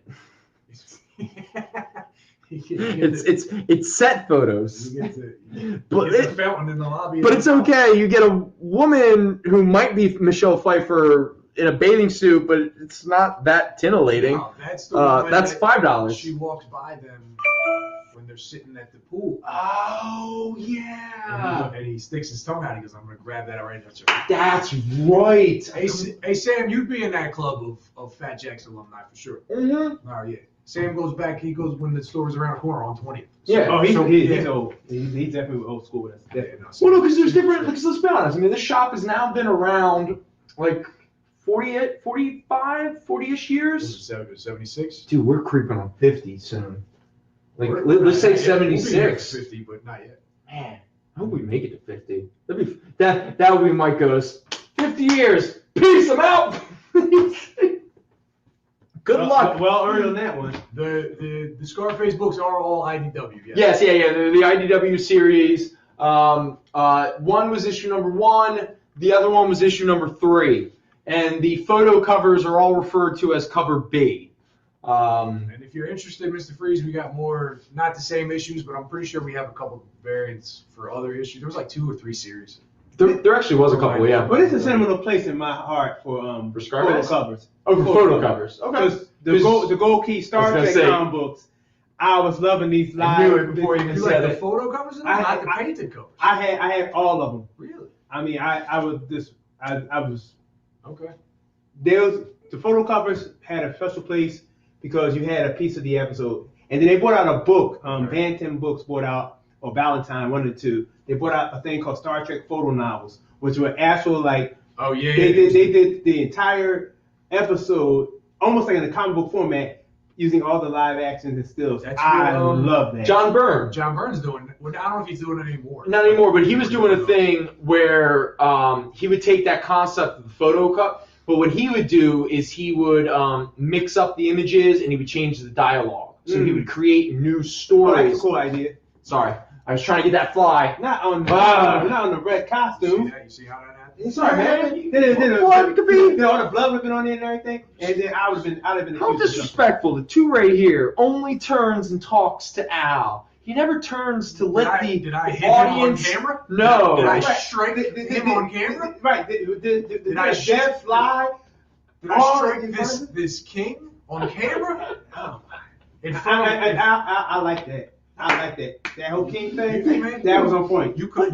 It's set photos. But it's a fountain in the lobby. But it's okay. You get a woman who might be Michelle Pfeiffer in a bathing suit, but it's not that titillating. No, that's the one that's $5. She walks by them when they're sitting at the pool. Oh, yeah. And he sticks his tongue out. He goes, "I'm gonna grab that right now." That's right. Hey, Sam, you'd be in that club of Fatjack's alumni for sure. Mm-hmm. Oh yeah. Sam goes back. He goes when the store's around the corner on 20th. Yeah. Oh, he's yeah. old. He's definitely old school with us. Yeah, Well, no, because there's different. Because let's be honest. I mean, this shop has now been around like 40-ish years. 76. Dude, we're creeping on 50 soon. Like, let's say 76. 50, but not yet. Man, I hope we make it to 50. That would be Mike goes 50 years. Peace. I'm out. Good luck. Well earned on that one. The Scarface books are all IDW. Yes, the IDW series. One was issue number 1. The other one was issue number 3. And the photo covers are all referred to as cover B. And if you're interested, Mr. Freeze, we got more, not the same issues, but I'm pretty sure we have a couple variants for other issues. There was like 2 or 3 series. There actually was a couple, yeah. But it's a sentimental place in my heart for Scarface? photo covers. Oh, for photo covers. Okay. Because the Gold Key Star Trek comic books, I was loving these live. I knew it before you even You said like the it. photo covers in them, not the painted covers? I had all of them. Really? I mean, I was Okay. the photo covers had a special place because you had a piece of the episode, and then they brought out a book. Bantam Books brought out, or Valentine, one of the two. They brought out a thing called Star Trek photo novels, which were actual like. Oh yeah. They did the entire episode almost like in a comic book format, using all the live actions and stills. I love that. John Byrne. John Byrne's doing it. Well, I don't know if he's doing it anymore. Not anymore, but he was doing a thing where he would take that concept of the photo cut, but what he would do is he would mix up the images and he would change the dialogue. So he would create new stories. Oh, that's a cool idea. Sorry, I was trying to get that fly. Not on the red costume. You see how that happened? Sorry, man. Then all the blood ripping on it and everything, and then I'd have been. How disrespectful! The two right here only turns and talks to Al. He never turns to let Did I hit audience. him on camera? No. Did I strike him on camera? Right. Did I death fly? Did I strike this king on camera? Oh my! In front of him. I like that. I like that. That whole king thing. Man, that was on point. You come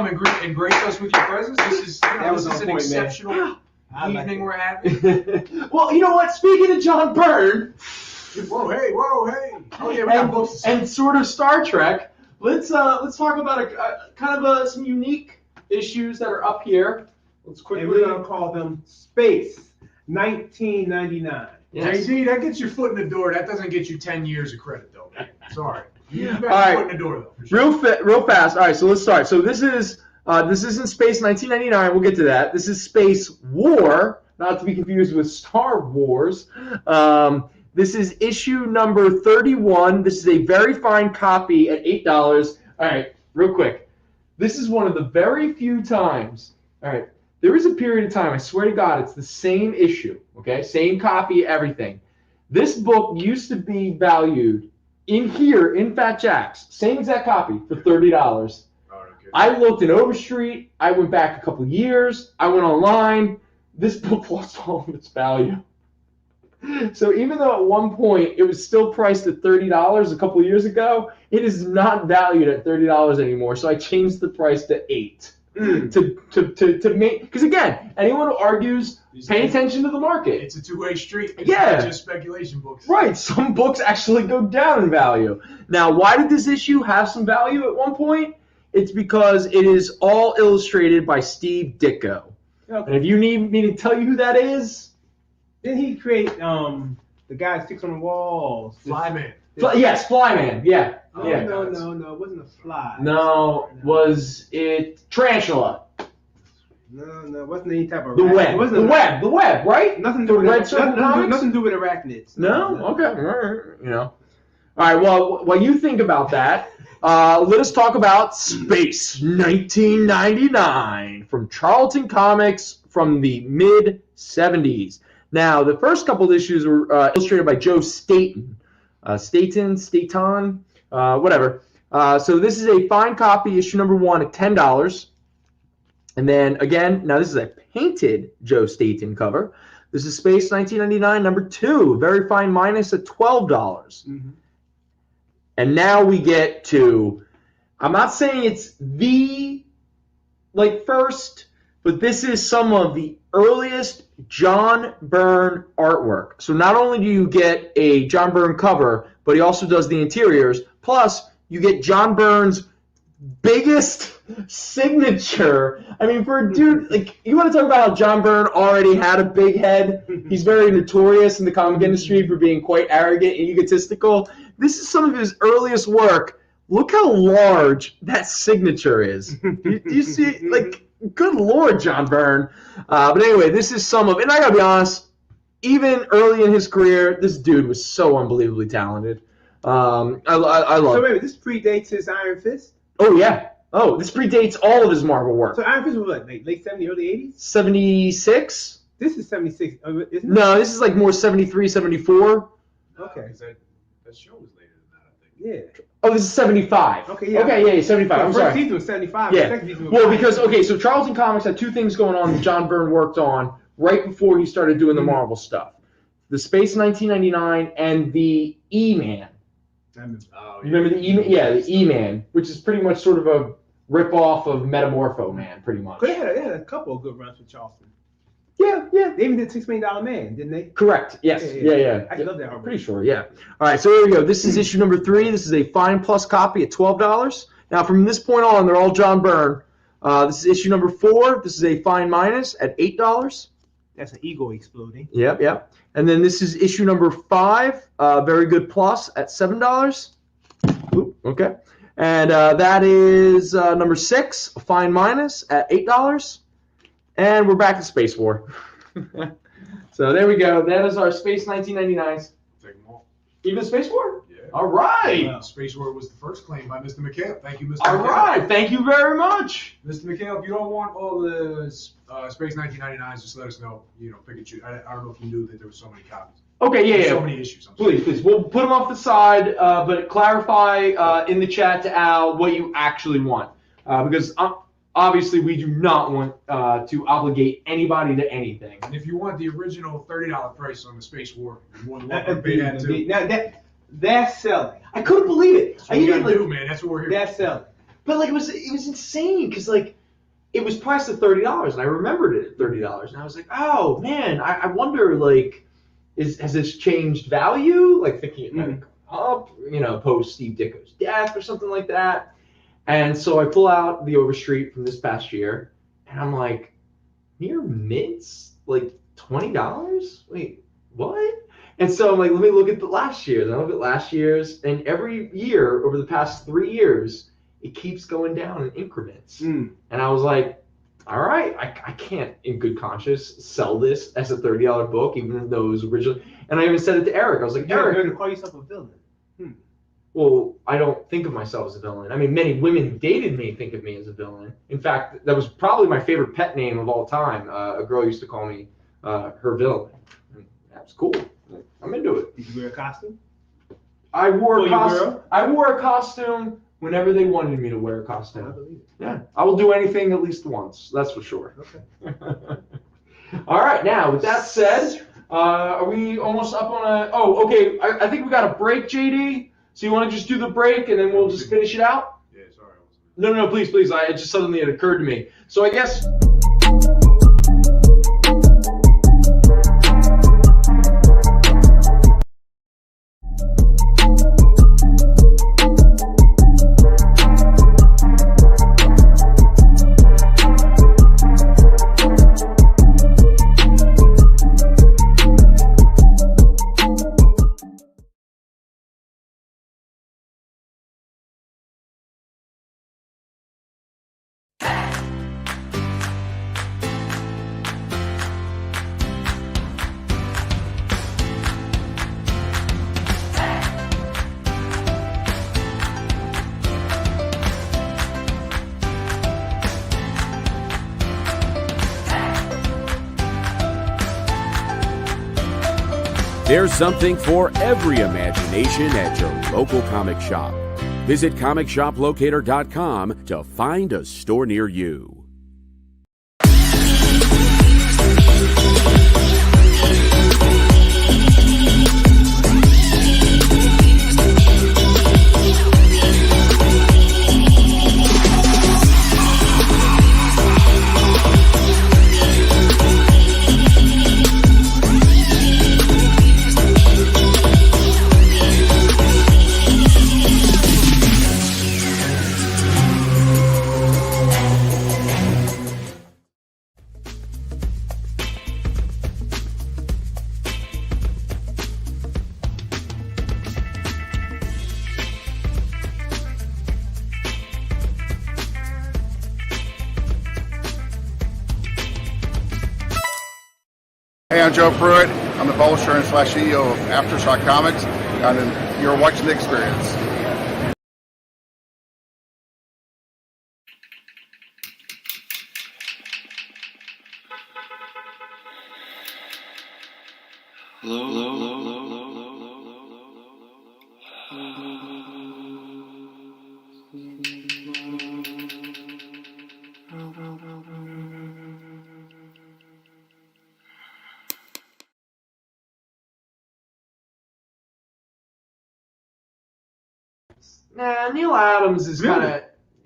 and grace us with your presence. This is an exceptional evening we're having. Well, you know what? Speaking of John Byrne. Whoa, hey. Oh yeah, we got books. And sort of Star Trek. Let's talk about some unique issues that are up here. Let's quickly. And we're gonna call them Space 1999. Yes. JD, that gets your foot in the door. That doesn't get you 10 years of credit, though. Man. Sorry. You got your foot in the door, though. For sure. Real fast. All right, so let's start. So this isn't Space 1999. We'll get to that. This is Space War, not to be confused with Star Wars. This is issue number 31. This is a very fine copy at $8. All right, real quick. This is one of the very few times. All right. There is a period of time, I swear to God, it's the same issue, okay? Same copy, everything. This book used to be valued in Fatjack's, same exact copy, for $30. Oh, okay. I looked in Overstreet. I went back a couple years. I went online. This book lost all of its value. So even though at one point it was still priced at $30 a couple years ago, it is not valued at $30 anymore. So I changed the price to $8. To make, because again, anyone who argues, pay attention to the market. It's a two-way street. It's not just speculation books. Right. Some books actually go down in value. Now, why did this issue have some value at one point? It's because it is all illustrated by Steve Ditko. Okay. And if you need me to tell you who that is, didn't he create the guy who sticks on the walls? Flyman. Yes, Flyman. Yeah. Oh, yeah. No, it wasn't a fly. No, was it Tarantula? No, it wasn't any type of The arachnid. web. It wasn't The web, right? Nothing to The do with Red Circle comics? nothing to do with arachnids. No? Okay. All right. You know. All right. Well, while you think about that, let us talk about Space 1999 from Charlton Comics from the mid-'70s. Now, the first couple of issues were illustrated by Joe Staton. Staton, whatever. So this is a fine copy, issue number 1 at $10. And then, again, now this is a painted Joe Staton cover. This is Space 1999, number 2, very fine minus at $12. Mm-hmm. And now we get to, I'm not saying it's the, first, but this is some of the earliest John Byrne artwork. So not only do you get a John Byrne cover, but he also does the interiors. Plus, you get John Byrne's biggest signature. I mean, for a dude, you want to talk about how John Byrne already had a big head? He's very notorious in the comic industry for being quite arrogant and egotistical. This is some of his earliest work. Look how large that signature is. You see, good Lord, John Byrne. But anyway, this is some of, and I gotta be honest, even early in his career, this dude was so unbelievably talented. I love. So wait, this predates his Iron Fist? Oh yeah. Oh, this predates all of his Marvel work. So Iron Fist was what, late 70s, early 80s? 76? This is 76, isn't it? No, this is more 73, 74. Okay. That show was later than that, I think. Yeah. Oh, this is 75. Okay, yeah. Okay, yeah, 75. I'm First sorry. season was 75. Yeah. Second season was Well, 5. because, so Charlton Comics had two things going on that John Byrne worked on right before he started doing the Marvel stuff. The Space 1999 and the E-Man. Remember the E-Man? Yeah, the E-Man, which is pretty much sort of a rip-off of Metamorpho Man, pretty much. They had a couple of good runs with Charleston. Yeah. They even did $6 Million Man, didn't they? Correct. Yes. Yeah. I love that. I'm pretty sure. Yeah. All right. So here we go. This is issue number 3. This is a fine plus copy at $12. Now from this point on, they're all John Byrne. This is issue number 4. This is a fine minus at $8. That's an ego exploding. Yep. And then this is issue number 5. Very good plus at $7. Ooh, okay. And that is number 6. A fine minus at $8. And we're back to Space War. So there we go. That is our Space 1999s. Take them all. Even Space War? Yeah. All right. Space War was the first claim by Mr. McHale. Thank you, Mr. All McHale. right. Thank you very much. Mr. McHale, if you don't want all the Space 1999s, just let us know. Pick and choose. I don't know if you knew that there were so many copies. Okay, yeah. So many issues. I'm sorry. Please. We'll put them off the side, but clarify in the chat to Al what you actually want. Because obviously we do not want to obligate anybody to anything. And if you want the original $30 price on the Space War, you're more than welcome to pay that too. Now that's selling. I couldn't believe it. That's what we gotta do, man. That's what we're here That's for. selling. But it was insane because it was priced at $30 and I remembered it at $30 and I was like, oh man, I wonder has this changed value? Thinking it might go up, post Steve Ditko's death or something like that. And so I pull out the Overstreet from this past year and I'm like, near mints, $20? Wait, what? And so I'm like, let me look at the last year. Then I look at last year's, and every year over the past 3 years, it keeps going down in increments. And I was like, all right, I can't, in good conscience, sell this as a $30 book, even though it was originally. And I even said it to Eric. I was like, Eric, you're going to call yourself a villain. Well, I don't think of myself as a villain. I mean, many women who dated me think of me as a villain. In fact, that was probably my favorite pet name of all time. A girl used to call me her villain. And that was cool. I'm into it. Did you wear a costume? I wore a costume. girl? I wore a costume whenever they wanted me to wear a costume. I believe it. Yeah, I will do anything at least once. That's for sure. Okay. All right. Now, with that said, are we almost up on a? Oh, okay. I think we got a break, JD. So you want to just do the break and then we'll just finish it out? Yeah, sorry. No, please. It just suddenly it occurred to me. So I guess. There's something for every imagination at your local comic shop. Visit ComicShopLocator.com to find a store near you. Hey, I'm Joe Pruitt. I'm the publisher and /CEO of Aftershock Comics, and you're watching The Experience. Nah, Neil Adams is kind of.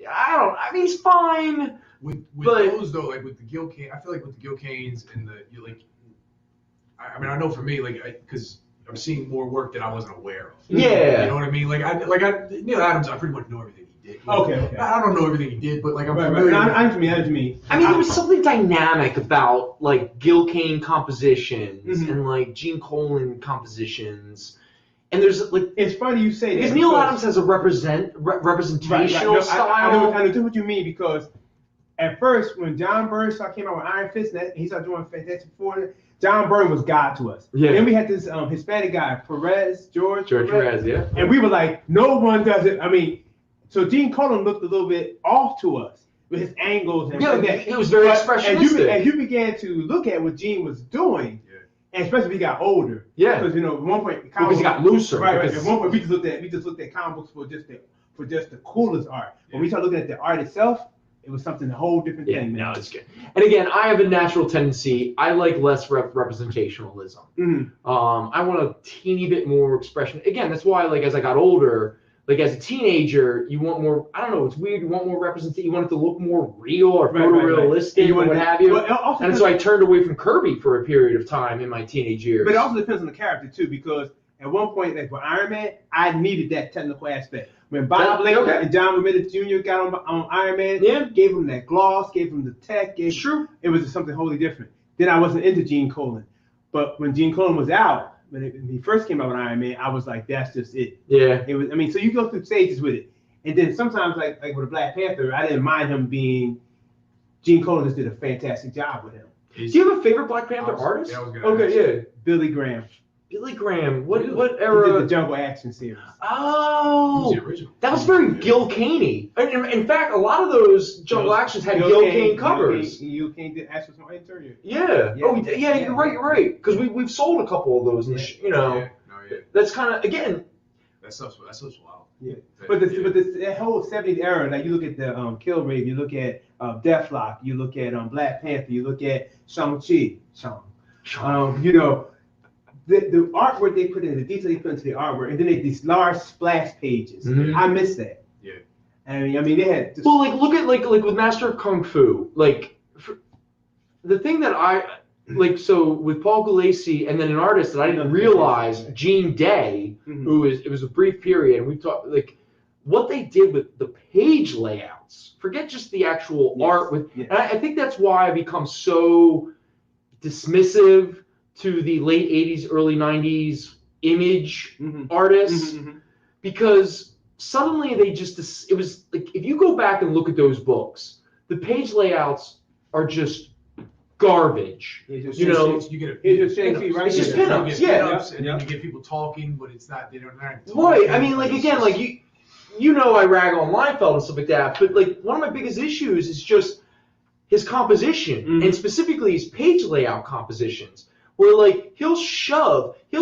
I mean, he's fine. With but, those though, like with the Gil Kane, I feel like with the Gil Kanes and I mean, I know for me, because I'm seeing more work that I wasn't aware of. Yeah. You know what I mean? Neil Adams, I pretty much know everything he did. Okay. I don't know everything he did, but I'm familiar. Right. I mean, there was something dynamic about Gil Kane compositions and Gene Colan compositions. And there's it's funny you say that because Neil Adams has a representational style. I know what you mean, because at first when John Byrne came out with Iron Fist, and he started doing Fantastic Four, John Byrne was God to us. Yeah. Then we had this Hispanic guy, George Perez, yeah. And we were like, no one does it. I mean, so Gene Colan looked a little bit off to us with his angles and it was very expressionistic. And you began to look at what Gene was doing. And especially if he got older. Yeah. Because at one point because he got looser. Right. At one point we just looked at comic books for just the coolest art. When we started looking at the art itself, it was something a whole different thing. No, it's good. And again, I have a natural tendency. I like less representationalism. I want a teeny bit more expression. Again, that's why as I got older, as a teenager, you want more. I don't know. It's weird. You want more representation. You want it to look more real or photorealistic or what have you. And so I turned away from Kirby for a period of time in my teenage years. But it also depends on the character too, because at one point, with Iron Man, I needed that technical aspect. When Bob Layton and John Romita Jr. got on Iron Man, gave him that gloss, gave him the tech. It was something wholly different. Then I wasn't into Gene Colan, but when Gene Colan was out. When he first came out with Iron Man, I was like, that's just it. Yeah. It was. I mean, so you go through stages with it, and then sometimes, like with Black Panther, I didn't mind him being. Gene Colan just did a fantastic job with him. Do you have a favorite Black Panther artist? Billy Graham. Billy Graham. What era? He did the Jungle Action series. Oh, that was very Gil Kane-y. In fact, a lot of those Jungle Actions had Gil Kane covers. Gil Kane did Actions on Interior. Yeah. You're right. You're right. Because we've sold a couple of those. That's kind of again. That's so wild. Yeah. But that whole 70s era, you look at the Killgrave, you look at Deathlock, you look at Black Panther, you look at Shang-Chi. The artwork they put in, the detail they put into the artwork, and then these large splash pages. I miss that. Yeah. I mean, they had. Look at with Master of Kung Fu. The thing that I so with Paul Gulacy and then an artist that I didn't realize, Gene Day, it was a brief period, and we talked what they did with the page layouts. Forget just the actual art and I think that's why I become so dismissive to the late 80s, early 90s image artists, because suddenly it was if you go back and look at those books, the page layouts are just garbage. You get it's just pinups, and then you get people talking, but it's not. They don't. Right. I mean, again, I rag on Liefeld and stuff like that, but one of my biggest issues is just his composition and specifically his page layout compositions. where like he'll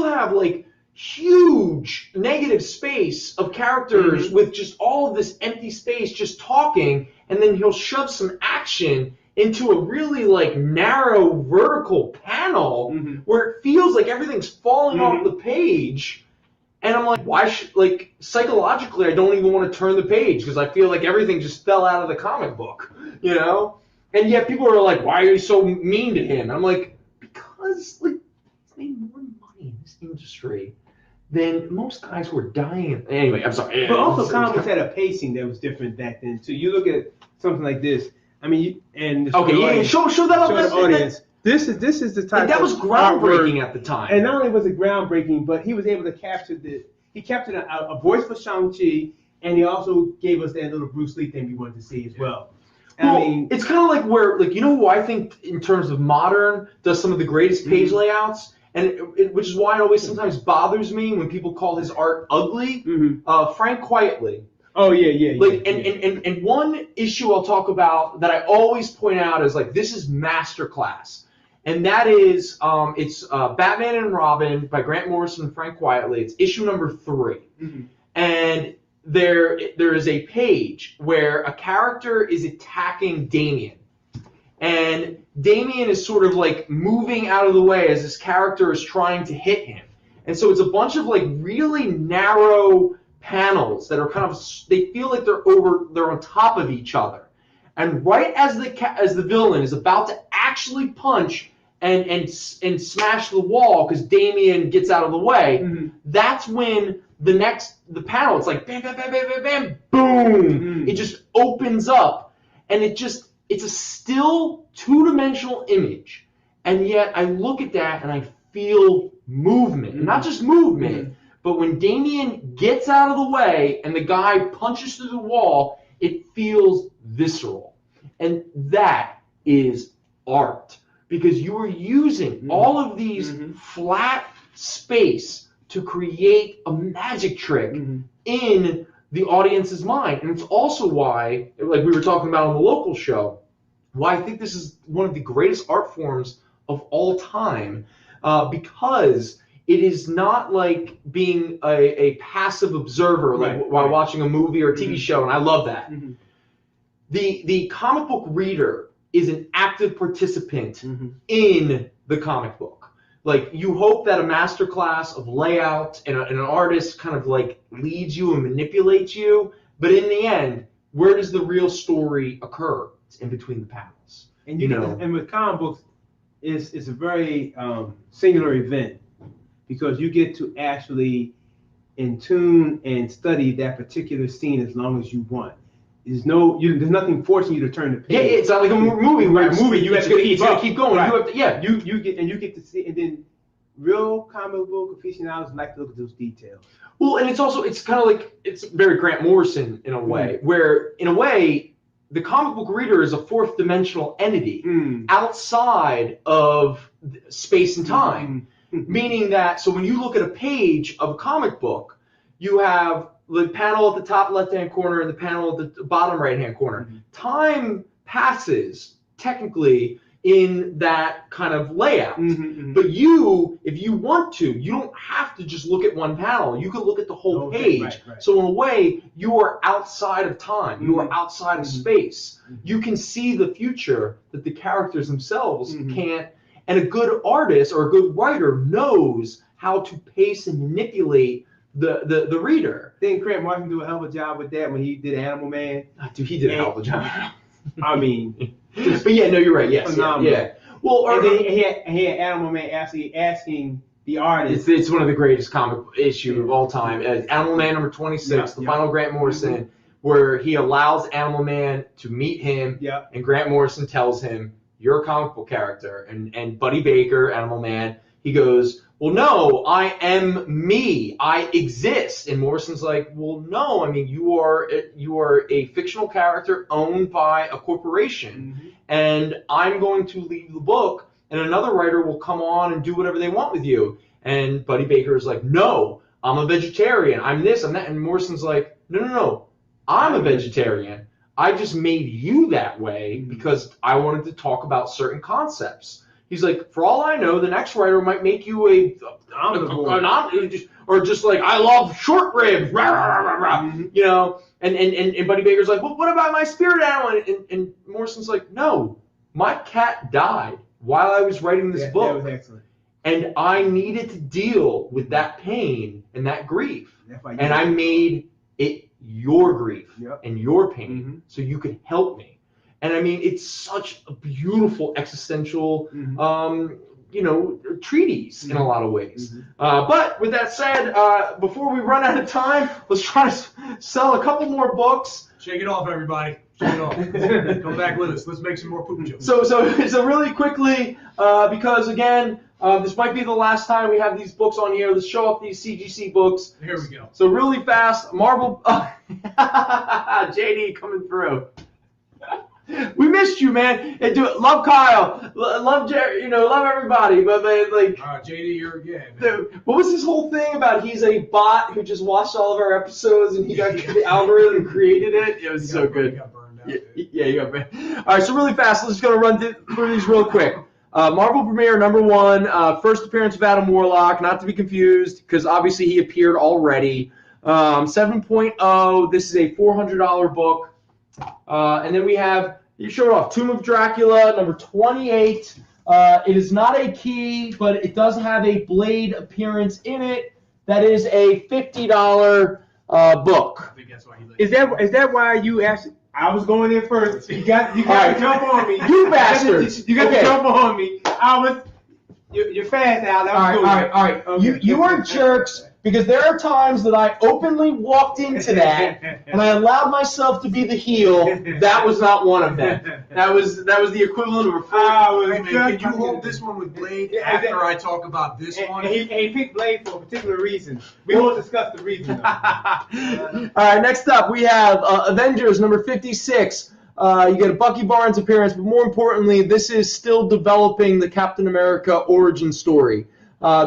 have like huge negative space of characters with just all of this empty space just talking, and then he'll shove some action into a really like narrow vertical panel where it feels like everything's falling off the page. And I'm like, why should, like, psychologically, I don't even want to turn the page because I feel like everything just fell out of the comic book, you know? And yet people are like, why are you so mean to him? And I'm like, because, like, he's made more money in this industry than most guys who are dying. Anyway, I'm sorry. But also, comic books had a pacing that was different back then, too. You look at something like this. I mean, show that up to the audience. This is the type. And that was groundbreaking at the time. And not only was it groundbreaking, but he was able to capture a voice for Shang-Chi, and he also gave us that little Bruce Lee thing we wanted to see as well. Well, I mean, it's kind of like where, like, you know who I think in terms of modern does some of the greatest page layouts, and which is why it always sometimes bothers me when people call his art ugly. Frank Quietly. Oh yeah. Like, and one issue I'll talk about that I always point out is like this is masterclass. And that is, it's Batman and Robin by Grant Morrison and Frank Quietly. It's issue number 3. And there is a page where a character is attacking Damian. And Damian is sort of like moving out of the way as this character is trying to hit him. And so it's a bunch of like really narrow panels that are kind of, they feel like they're on top of each other. And right as the villain is about to actually punch and smash the wall because Damian gets out of the way, that's when the panel, it's like bam, bam, bam, bam, bam, bam, boom. It just opens up, and it's a still two-dimensional image, and yet I look at that and I feel movement, not just movement, but when Damian gets out of the way and the guy punches through the wall, it feels visceral. And that is art, because you are using all of these flat space to create a magic trick in the audience's mind. And it's also why, like we were talking about on the local show, why I think this is one of the greatest art forms of all time, because it is not like being a passive observer, like while watching a movie or a TV show, and I love that. The comic book reader is an active participant in the comic book. Like, you hope that a masterclass of layout and an artist kind of like leads you and manipulates you, but in the end, where does the real story occur? It's in between the panels. And and with comic books, it's a very singular event, because you get to actually in tune and study that particular scene as long as you want. There's nothing forcing you to turn the page. Yeah, it's not like a movie. Where you have to keep going. Right. You get to see, and then real comic book aficionados like to look at those details. Well, and it's kind of like, it's very Grant Morrison in a way, where in a way the comic book reader is a fourth dimensional entity outside of space and time, meaning that, so when you look at a page of a comic book, you have the panel at the top left-hand corner and the panel at the bottom right-hand corner. Time passes, technically, in that kind of layout. But if you want to, you don't have to just look at one panel. You can look at the whole page. Right. So in a way, you are outside of time. You are outside of space. You can see the future that the characters themselves can't. And a good artist or a good writer knows how to pace and manipulate the reader. Didn't Grant Morrison do a hell of a job with that when he did Animal Man? Dude, he did a hell of a job. I mean, but yeah, no, you're right. Yes, yeah. Well, and then he had Animal Man actually asking the artist. It's one of the greatest comic issue of all time. Animal Man number 26, the final Grant Morrison, where he allows Animal Man to meet him, and Grant Morrison tells him, "You're a comic book character," and Buddy Baker, Animal Man, he goes, "Well, no, I am me. I exist." And Morrison's like, "Well, no. I mean, you are a fictional character owned by a corporation, and I'm going to leave the book, and another writer will come on and do whatever they want with you." And Buddy Baker is like, "No, I'm a vegetarian. I'm this, I'm that." And Morrison's like, No. I'm a vegetarian. I just made you that way because I wanted to talk about certain concepts. He's like, for all I know, the next writer might make you an or just like, I love short ribs, rah, rah, rah, rah, you know. And Buddy Baker's like, well, what about my spirit animal? And Morrison's like, no, my cat died while I was writing this book. That was excellent. And I needed to deal with that pain and that grief. And I made it your grief and your pain so you could help me. And I mean, it's such a beautiful existential, treatise in a lot of ways. But with that said, before we run out of time, let's try to sell a couple more books. Shake it off, everybody. Shake it off. Come back with us. Let's make some more poop jokes. So really quickly, because again, this might be the last time we have these books on here. Let's show up these CGC books. Here we go. So really fast, Marvel. JD coming through. We missed you, man. And love Kyle, love Jerry, love everybody. But like, JD, you're man. What was this whole thing about? He's a bot who just watched all of our episodes and he got the algorithm created it. It was so good. You got burned out. Yeah, you got burned. All right, so really fast. Let's just gonna run through these real quick. Marvel Premiere number 1, first appearance of Adam Warlock, not to be confused, because obviously he appeared already. 7.0, this is a $400 book. And then we have, you showed off, Tomb of Dracula, number 28. It is not a key, but it does have a Blade appearance in it. That is a $50 book. I think that's why he Is that why you actually... I was going in first. You got to jump on me. You bastard. You got to jump on me. You're fast, Al. All right. You are jerks because there are times that I openly walked into that and I allowed myself to be the heel. That was not one of them. That was the equivalent of a can you hold this one with Blade after I talk about this one? And he picked Blade for a particular reason. We won't discuss the reason, though. All right, next up we have Avengers number 56. You get a Bucky Barnes appearance, but more importantly, this is still developing the Captain America origin story.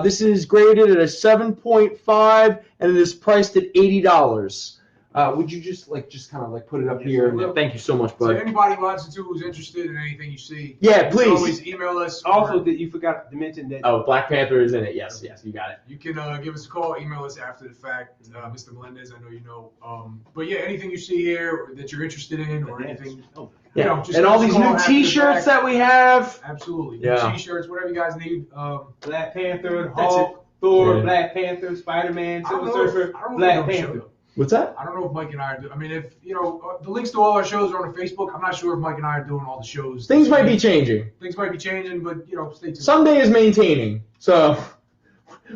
This is graded at a 7.5, and it is priced at $80. Would you just kind of put it up here? And thank you so much, bud. So anybody watching too who's interested in anything you see, yeah, please. Always email us. Also, you forgot to mention that. Oh, Black Panther is in it. Yes, you got it. You can give us a call, email us after the fact. Mr. Melendez, I know you know. But yeah, anything you see here that you're interested in or anything. Yeah, just and all these new T-shirts that we have. Absolutely. Yeah. New T-shirts, whatever you guys need. Black Panther, Hulk, Thor, Black Panther, Spider-Man, Silver Surfer, Black Panther. What's that? I don't know if Mike and I are doing. I mean, if the links to all our shows are on Facebook. I'm not sure if Mike and I are doing all the shows. Things might be changing. Things might be changing, but stay tuned. Someday is maintaining. So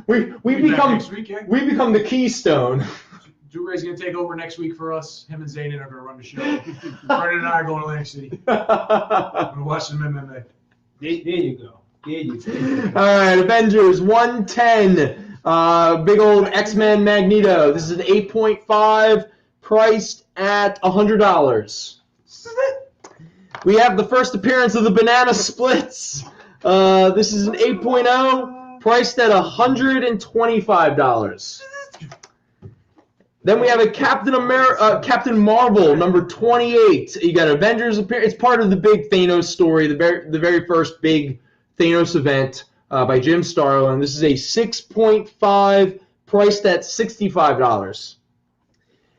we become the keystone. Drew Ray's gonna take over next week for us. Him and Zayden are gonna run the show. Brendan and I are going to Atlantic City. I'm gonna watch some MMA. There you go. All right, Avengers 110. Big old X-Men Magneto. This is an 8.5, priced at $100. We have the first appearance of the Banana Splits. This is an 8.0, priced at $125. Then we have a Captain Marvel, number 28. You got Avengers appearance. It's part of the big Thanos story, the very first big Thanos event by Jim Starlin. This is a 6.5, priced at $65.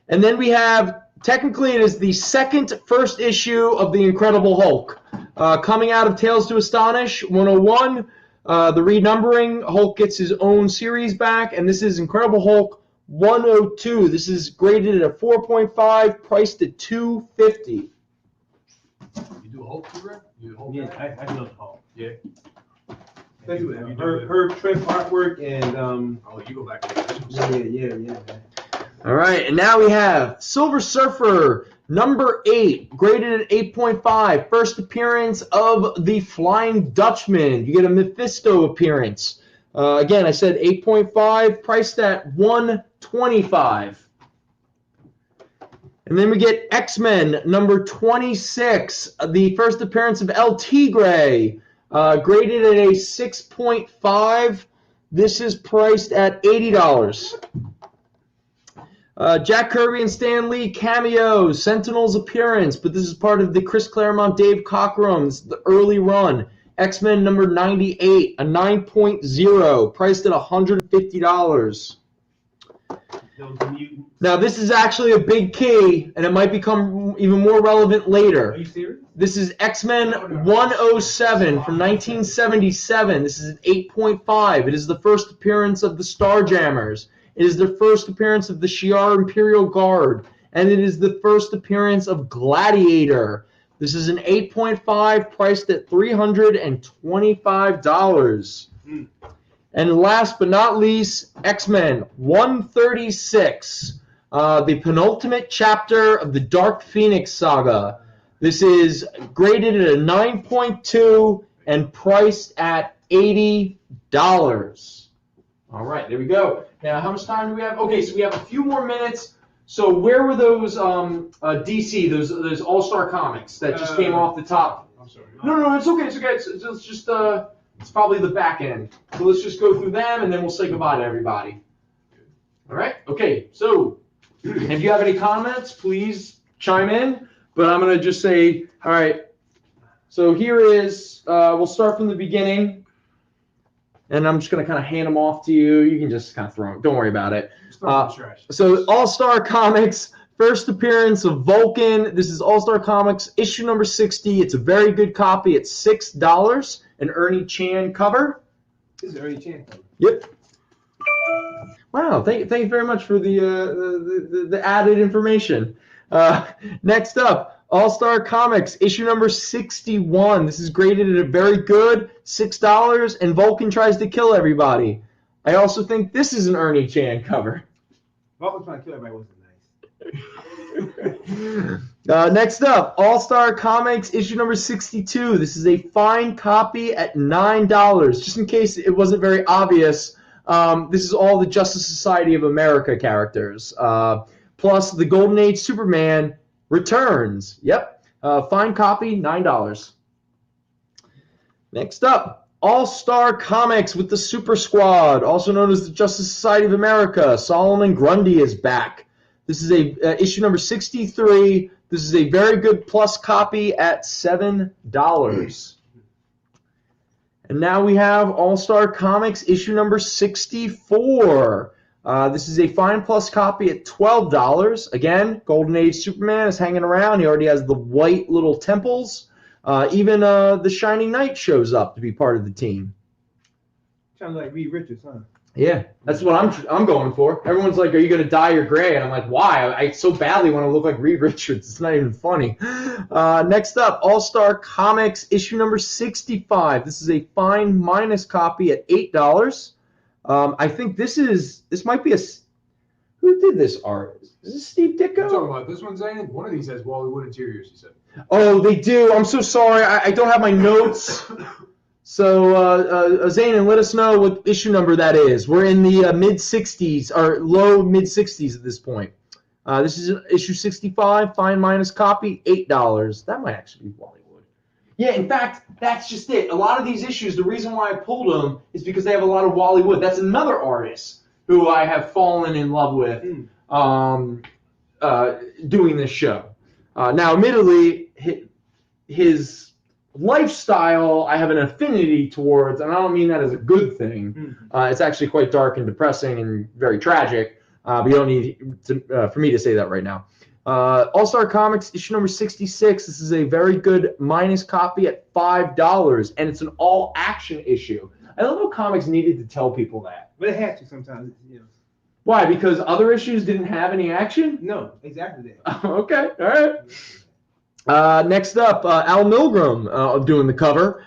And then we have, technically it is the first issue of The Incredible Hulk. Coming out of Tales to Astonish 101, the renumbering, Hulk gets his own series back, and this is Incredible Hulk 102. This is graded at a 4.5, priced at $250. You do Hulk, Rick? Yeah, I love Hulk. Yeah. Her trim artwork and you go back to the yeah. All right, and now we have Silver Surfer number 8, graded at 8.5. First appearance of the Flying Dutchman. You get a Mephisto appearance. Again, I said 8.5, priced at $125. And then we get X-Men number 26, the first appearance of El Tigre, graded at a 6.5. This is priced at $80. Jack Kirby and Stan Lee cameo, Sentinel's appearance, but this is part of the Chris Claremont, Dave Cockrum's, the early run. X-Men number 98, a 9.0, priced at $150. Now, this is actually a big key, and it might become even more relevant later. Are you serious? This is X-Men 107 from 1977. This is an 8.5. It is the first appearance of the Starjammers. It is the first appearance of the Shi'ar Imperial Guard. And it is the first appearance of Gladiator. This is an 8.5 priced at $325. And last but not least, X-Men 136, the penultimate chapter of the Dark Phoenix saga. This is graded at a 9.2 and priced at $80. All right, there we go. Now, how much time do we have? Okay, so we have a few more minutes. So where were those DC, those All-Star comics that just came off the top? I'm sorry. No, it's okay. It's okay. It's just it's probably the back end. So let's just go through them, and then we'll say goodbye to everybody. All right? Okay, so if you have any comments, please chime in. But I'm going to just say, all right, so here is, we'll start from the beginning. And I'm just going to kind of hand them off to you. You can just kind of throw them. Don't worry about it. So All-Star Comics, first appearance of Vulcan. This is All-Star Comics, issue number 60. It's a very good copy. It's $6. An Ernie Chan cover. This is Ernie Chan cover. Yep. Wow, thank you very much for the added information. Next up, All-Star Comics, issue number 61. This is graded at a very good $6, and Vulcan tries to kill everybody. I also think this is an Ernie Chan cover. Vulcan trying to kill everybody wasn't nice. Next up, All-Star Comics, issue number 62. This is a fine copy at $9. Just in case it wasn't very obvious, this is all the Justice Society of America characters. Plus the Golden Age Superman returns. Yep. Fine copy, $9. Next up, All-Star Comics with the Super Squad, also known as the Justice Society of America. Solomon Grundy is back. This is a issue number 63. This is a very good plus copy at $7. And now we have All-Star Comics issue number 64. This is a fine plus copy at $12. Again, Golden Age Superman is hanging around. He already has the white little temples. Even the Shining Knight shows up to be part of the team. Sounds like Reed Richards, huh? Yeah, that's what I'm going for. Everyone's like, "Are you going to dye your gray?" And I'm like, "Why? I so badly want to look like Reed Richards. It's not even funny." Next up, All-Star Comics issue number 65. This is a fine minus copy at $8. I think this might be who did this art? Is this Steve Ditko? You're talking about this one, Zane? One of these has Wally Wood Interiors, he said. Oh, they do. I'm so sorry. I don't have my notes. So, Zayn, let us know what issue number that is. We're in the mid-60s, or low mid-60s at this point. This is issue 65, fine minus copy, $8. That might actually be Wally Wood. Yeah, in fact, that's just it. A lot of these issues, the reason why I pulled them is because they have a lot of Wally Wood. That's another artist who I have fallen in love with doing this show. Now, admittedly, his lifestyle I have an affinity towards, and I don't mean that as a good thing. It's actually quite dark and depressing and very tragic, but you don't need for me to say that right now. All-Star Comics issue number 66. This is a very good minus copy at $5, and it's an all-action issue. I love how comics needed to tell people that. But it has to sometimes, you know. Why? Because other issues didn't have any action? No, exactly that. Okay, all right. Next up, Al Milgrom doing the cover.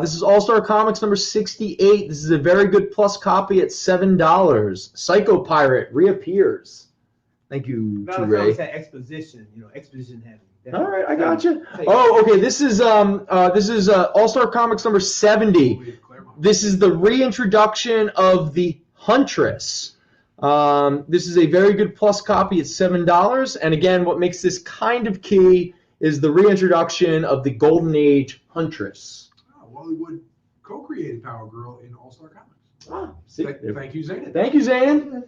This is All-Star Comics number 68. This is a very good plus copy at $7. Psycho Pirate reappears. Thank you, Ray. Exposition, exposition heavy. All right, I got you. Oh, okay. This is All-Star Comics number 70. This is the reintroduction of the Huntress. This is a very good plus copy at $7. And again, what makes this kind of key is the reintroduction of the Golden Age Huntress. Oh, Wally Wood co-created Power Girl in All-Star Comics. Oh, thank you, Zayn. Thank you, Zayn.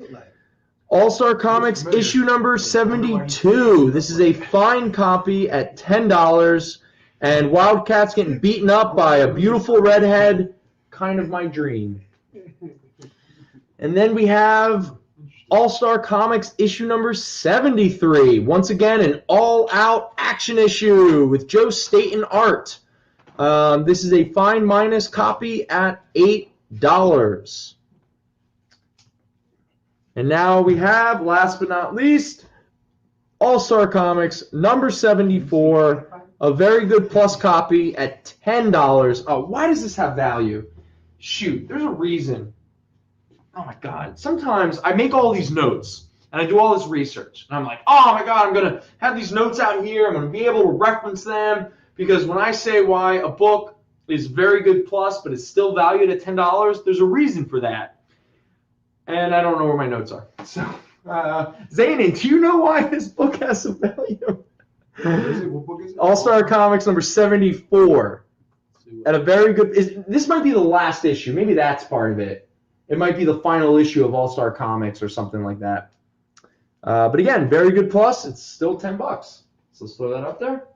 All-Star Comics issue number 72. This is a fine copy at $10. And Wildcat's getting beaten up by a beautiful redhead, kind of my dream. And then we have All-Star Comics issue number 73. Once again, an all-out action issue with Joe Staton art. This is a fine minus copy at $8. And now we have, last but not least, All-Star Comics number 74. A very good plus copy at $10. Oh, why does this have value? Shoot, there's a reason. Oh my God. Sometimes I make all these notes and I do all this research. And I'm like, oh my God, I'm going to have these notes out here. I'm going to be able to reference them. Because when I say why a book is very good plus, but it's still valued at $10, there's a reason for that. And I don't know where my notes are. So, Zanin, do you know why this book has some value? What book is it? All-Star Comics number 74. At a very good... This might be the last issue. Maybe that's part of it. It might be the final issue of All-Star Comics or something like that. But again, very good plus. It's still $10. So let's throw that up there.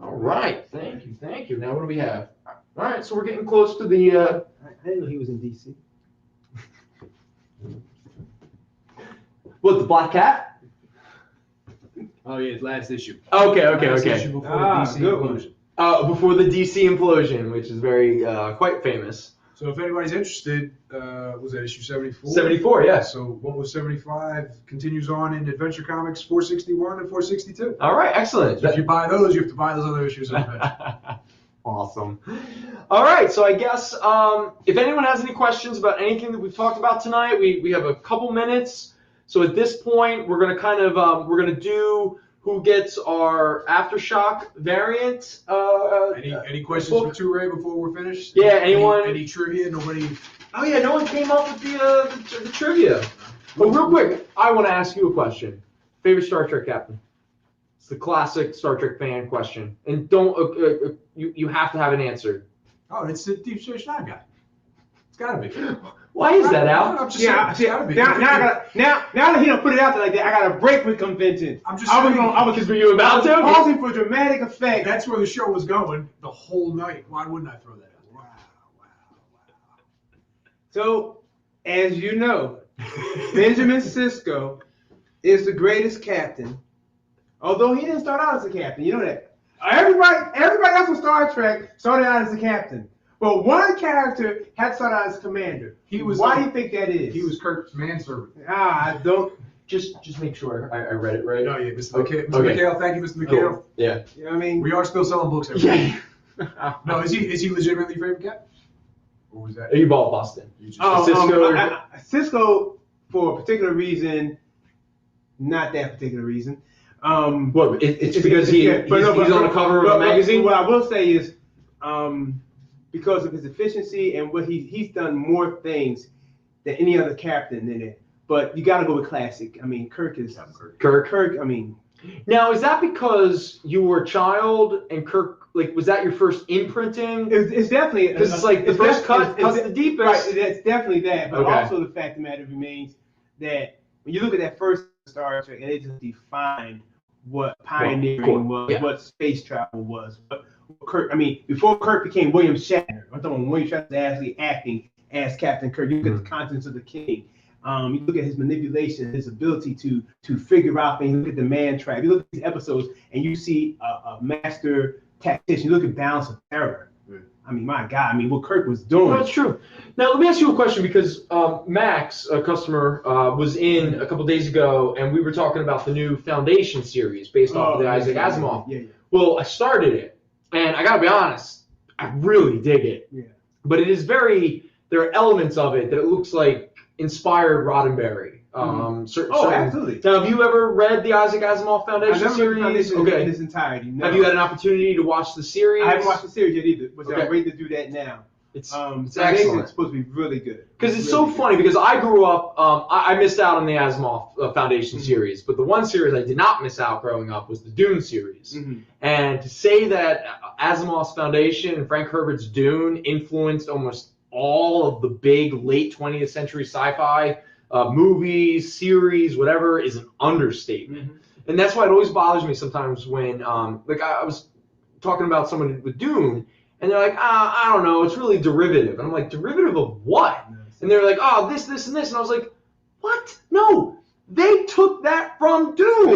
All right. Thank you. Thank you. Now what do we have? All right. So we're getting close to the... I didn't know he was in D.C. What, the Black Cat? Oh yeah, it's last issue. Okay. Last issue before the DC good implosion. Before the DC implosion, which is very quite famous. So if anybody's interested, was that issue 74? 74, yeah. So what was 75 continues on in Adventure Comics 461 and 462. All right, excellent. So if you buy those, you have to buy those other issues. Awesome. All right, so I guess if anyone has any questions about anything that we've talked about tonight, we have a couple minutes. So at this point, we're going to kind of we're going to do who gets our Aftershock variant. Any questions for Ture before we're finished? Yeah, anyone? Any trivia? Nobody. Oh yeah, no one came up with the trivia. But real quick, I want to ask you a question. Favorite Star Trek captain? It's the classic Star Trek fan question, and don't you have to have an answer. Oh, it's the Deep Space Nine guy. It's got to be. Why is that, Al? I'm just saying, it's gotta be. Now that he don't put it out there like that, I got to break with convention. I'm just saying. Were you about to? Pausing for dramatic effect. That's where the show was going the whole night. Why wouldn't I throw that out? Wow. So, as you know, Benjamin Sisko is the greatest captain. Although he didn't start out as a captain, you know that. Everybody else on Star Trek started out as a captain. But one character had started out as commander. Why do you think that is? He was Kirk's manservant. I don't. Just make sure I read it right. No, yeah, Mr. McHale. Mr. McHale, thank you, Mr. McHale. Cool. Yeah. You know what I mean? We are still selling books every day. No, is he legitimately your favorite cat? Or was that? You ball busting. Cisco, for a particular reason, not that particular reason. What? It's because he's on the cover of a magazine? What I will say is, because of his efficiency and what he's done more things than any other captain in it. But you got to go with classic. I mean, Kirk is Kirk. I mean, now is that because you were a child and Kirk? Like, was that your first imprinting? It's definitely because it's like the first cuts the deepest. Right, that's definitely that. But okay. Also the fact of the matter remains that when you look at that first Star Trek, and it just defined what pioneering was, what space travel was. Kirk, I mean, before Kirk became William Shatner, I'm talking William Shatner was actually acting as Captain Kirk. You look at the contents of the King. You look at his manipulation, his ability to figure out things. You look at the man trap. You look at these episodes, and you see a master tactician. You look at Balance of Terror. I mean, my God. I mean, what Kirk was doing. Well, that's true. Now, let me ask you a question because Max, a customer, was in a couple days ago, and we were talking about the new Foundation series based off of the Isaac Asimov. Yeah. Well, I started it. And I gotta be honest, I really dig it. Yeah. But it is there are elements of it that it looks like inspired Roddenberry. Absolutely. Now, have you ever read the Isaac Asimov Foundation series? In its entirety. No. Have you had an opportunity to watch the series? I haven't watched the series yet either, but I'm waiting to do that now. It's excellent. It's supposed to be really good. Because it's so funny because I grew up, I missed out on the Asimov Foundation series, but the one series I did not miss out growing up was the Dune series. Mm-hmm. And to say that Asimov's Foundation and Frank Herbert's Dune influenced almost all of the big late 20th century sci-fi movies, series, whatever, is an understatement. Mm-hmm. And that's why it always bothers me sometimes when, I was talking about someone with Dune, and they're like, I don't know, it's really derivative. And I'm like, derivative of what? And they're like, oh, this, and this. And I was like, what? No, they took that from Dune.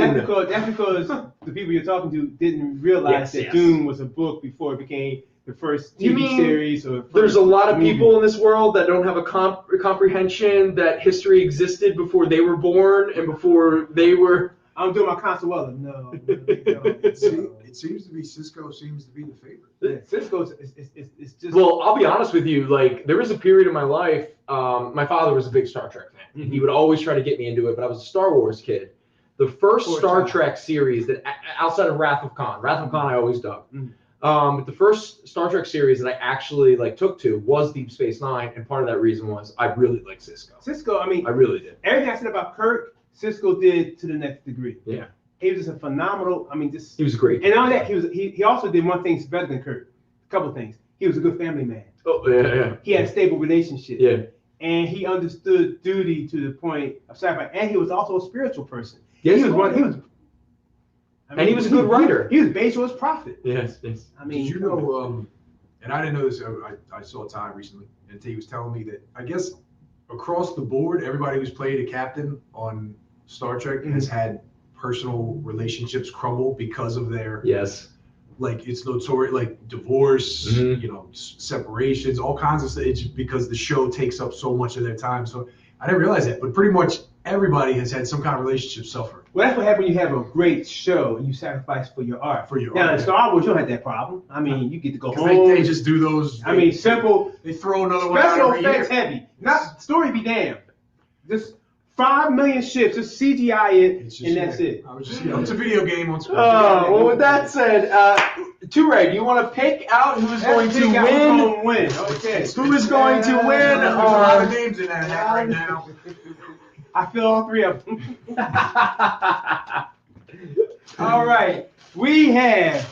That's because the people you're talking to didn't realize that Dune was a book before it became the first TV series. There's a lot of people in this world that don't have a comprehension that history existed before they were born and before they were... I'm doing my Consuela. No. It seems to be Cisco seems to be the favorite. Yeah, Cisco's it's just. Well, I'll be honest with you. Like, there was a period in my life. My father was a big Star Trek fan. Mm-hmm. He would always try to get me into it, but I was a Star Wars kid. The first Star Trek series that, outside of Wrath of Khan, I always dug. Mm-hmm. But the first Star Trek series that I actually took to was Deep Space Nine, and part of that reason was I really liked Cisco. Cisco, I mean, I really did. Everything I said about Kirk, Cisco did to the next degree. Yeah. He was just a phenomenal. He was great. And all that, he also did one thing better than Kirk. A couple of things. He was a good family man. Oh yeah. He had a stable relationship. Yeah. And he understood duty to the point of sacrifice. And he was also a spiritual person. Yes, he was he was a good writer. He was based on his prophet. Yes. I mean, did you know? And I didn't know this. I saw Ty recently, and he was telling me that I guess across the board, everybody who's played a captain on Star Trek has had personal relationships crumble because of their it's notorious, divorce, separations, all kinds of stuff. It's because the show takes up so much of their time. So I didn't realize that, but pretty much everybody has had some kind of relationship suffer. Well, that's what happens when you have a great show and you sacrifice for your art. Now, in Star Wars, you don't have that problem. I mean, you get to go home. They just do those. Simple. They throw another one out every year. Heavy. Not story be damned. Just 5 million ships, just CGI it, and that's it. It's a video game on screen. Well, with that said, Ture, do you want to pick out who is going to win? Okay. Who is going to win? There's a lot of names in that hat right now. I feel all three of them. All right. We have,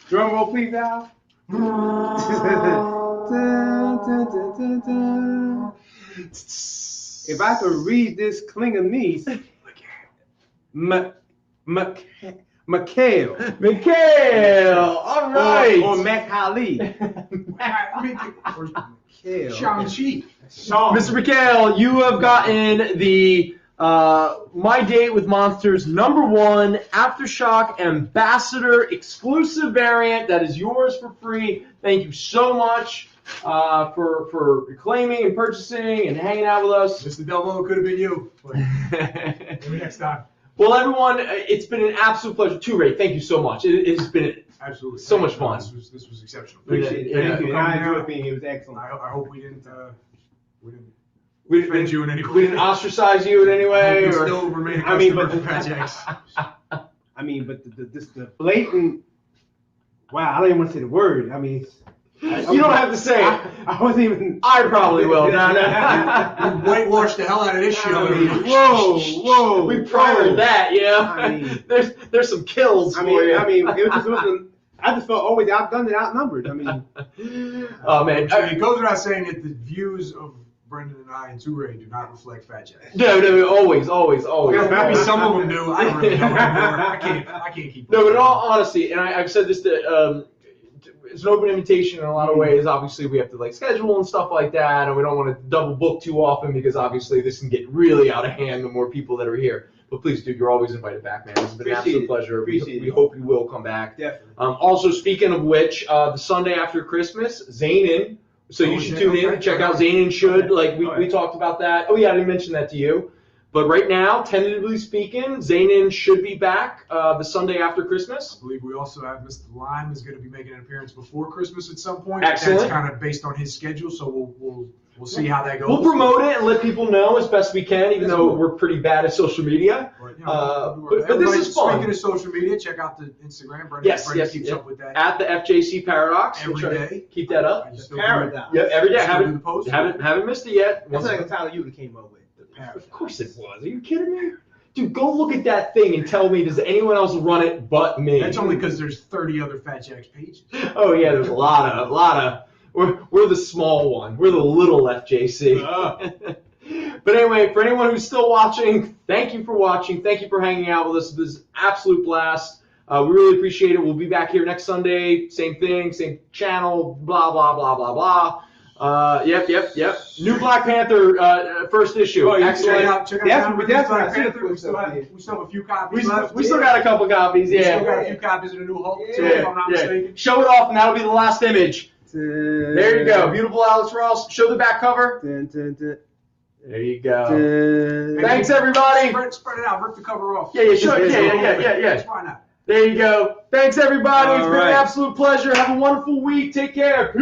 drum roll please, Al. If I could read this Klingonese, Mikhail. All right. Or Macaulay. Shang-Chi. Mr. Mikhail, you have gotten the My Date with Monsters #1 Aftershock Ambassador exclusive variant. That is yours for free. Thank you so much for claiming and purchasing and hanging out with us. Mr. Delmo, could have been you. Maybe next time. Well, everyone, it's been an absolute pleasure. Ture, thank you so much. It has been absolutely so much fun. This was exceptional. Appreciate it. Thank you. I enjoyed being here. It was excellent. I hope we didn't offend you in any way. We didn't ostracize you in any way. You still remain a customer of Fatjack's. The blatant. Wow, I don't even want to say the word. I mean, you don't have to say it. I wasn't even. I probably will. No. You whitewashed the hell out of this show. Whoa. We primed that, I mean, there's some kills for you. It just wasn't. I just felt always outgunned and outnumbered. Oh man, it goes without saying that the views of Brendan and I and Ture do not reflect Fatjack. No, always. Maybe some of them do. I don't really know anymore. I can't keep. No, but in all honesty, and I've said this to. It's an open invitation in a lot of ways. Obviously, we have to schedule and stuff like that, and we don't want to double book too often because obviously this can get really out of hand the more people that are here. But please, dude, you're always invited back, man. It's been an absolute pleasure. We hope you will come back. Definitely. Also, speaking of which, the Sunday after Christmas, Zanin. So you should tune in and check out Zanin Should. We talked about that. Oh yeah, I didn't mention that to you. But right now, tentatively speaking, Zanin should be back the Sunday after Christmas. I believe we also have Mr. Lime is going to be making an appearance before Christmas at some point. Excellent. That's kind of based on his schedule, so we'll see how that goes. We'll promote it and let people know as best we can, even though we're pretty bad at social media. But this is fun. Speaking of social media, check out the Instagram. Brendan keeps up with that. At the FJC Paradox. Every day. Keep that up. Paradox. Yep, every day. Haven't missed it yet. That's like a title you came up with. Of course it was. Are you kidding me? Dude, go look at that thing and tell me, does anyone else run it but me? That's only because there's 30 other Fatjack's pages. Oh yeah, there's a lot of. We're the small one. We're the little FJC. But anyway, for anyone who's still watching, thank you for watching. Thank you for hanging out with us. This is an absolute blast. We really appreciate it. We'll be back here next Sunday. Same thing, same channel, blah, blah, blah, blah, blah. Yep. New Black Panther first issue. Excellent. Check out Black Panther. We still have a few copies left. We still got a couple copies, We still got a few copies of the new Hulk, too, if I'm not mistaken. Show it off, and that'll be the last image. There you go. Beautiful Alex Ross. Show the back cover. There you go. Thanks, everybody. Spread it out. Rip the cover off. Yeah. Why not? There you go. Thanks, everybody. It's been an absolute pleasure. Have a wonderful week. Take care.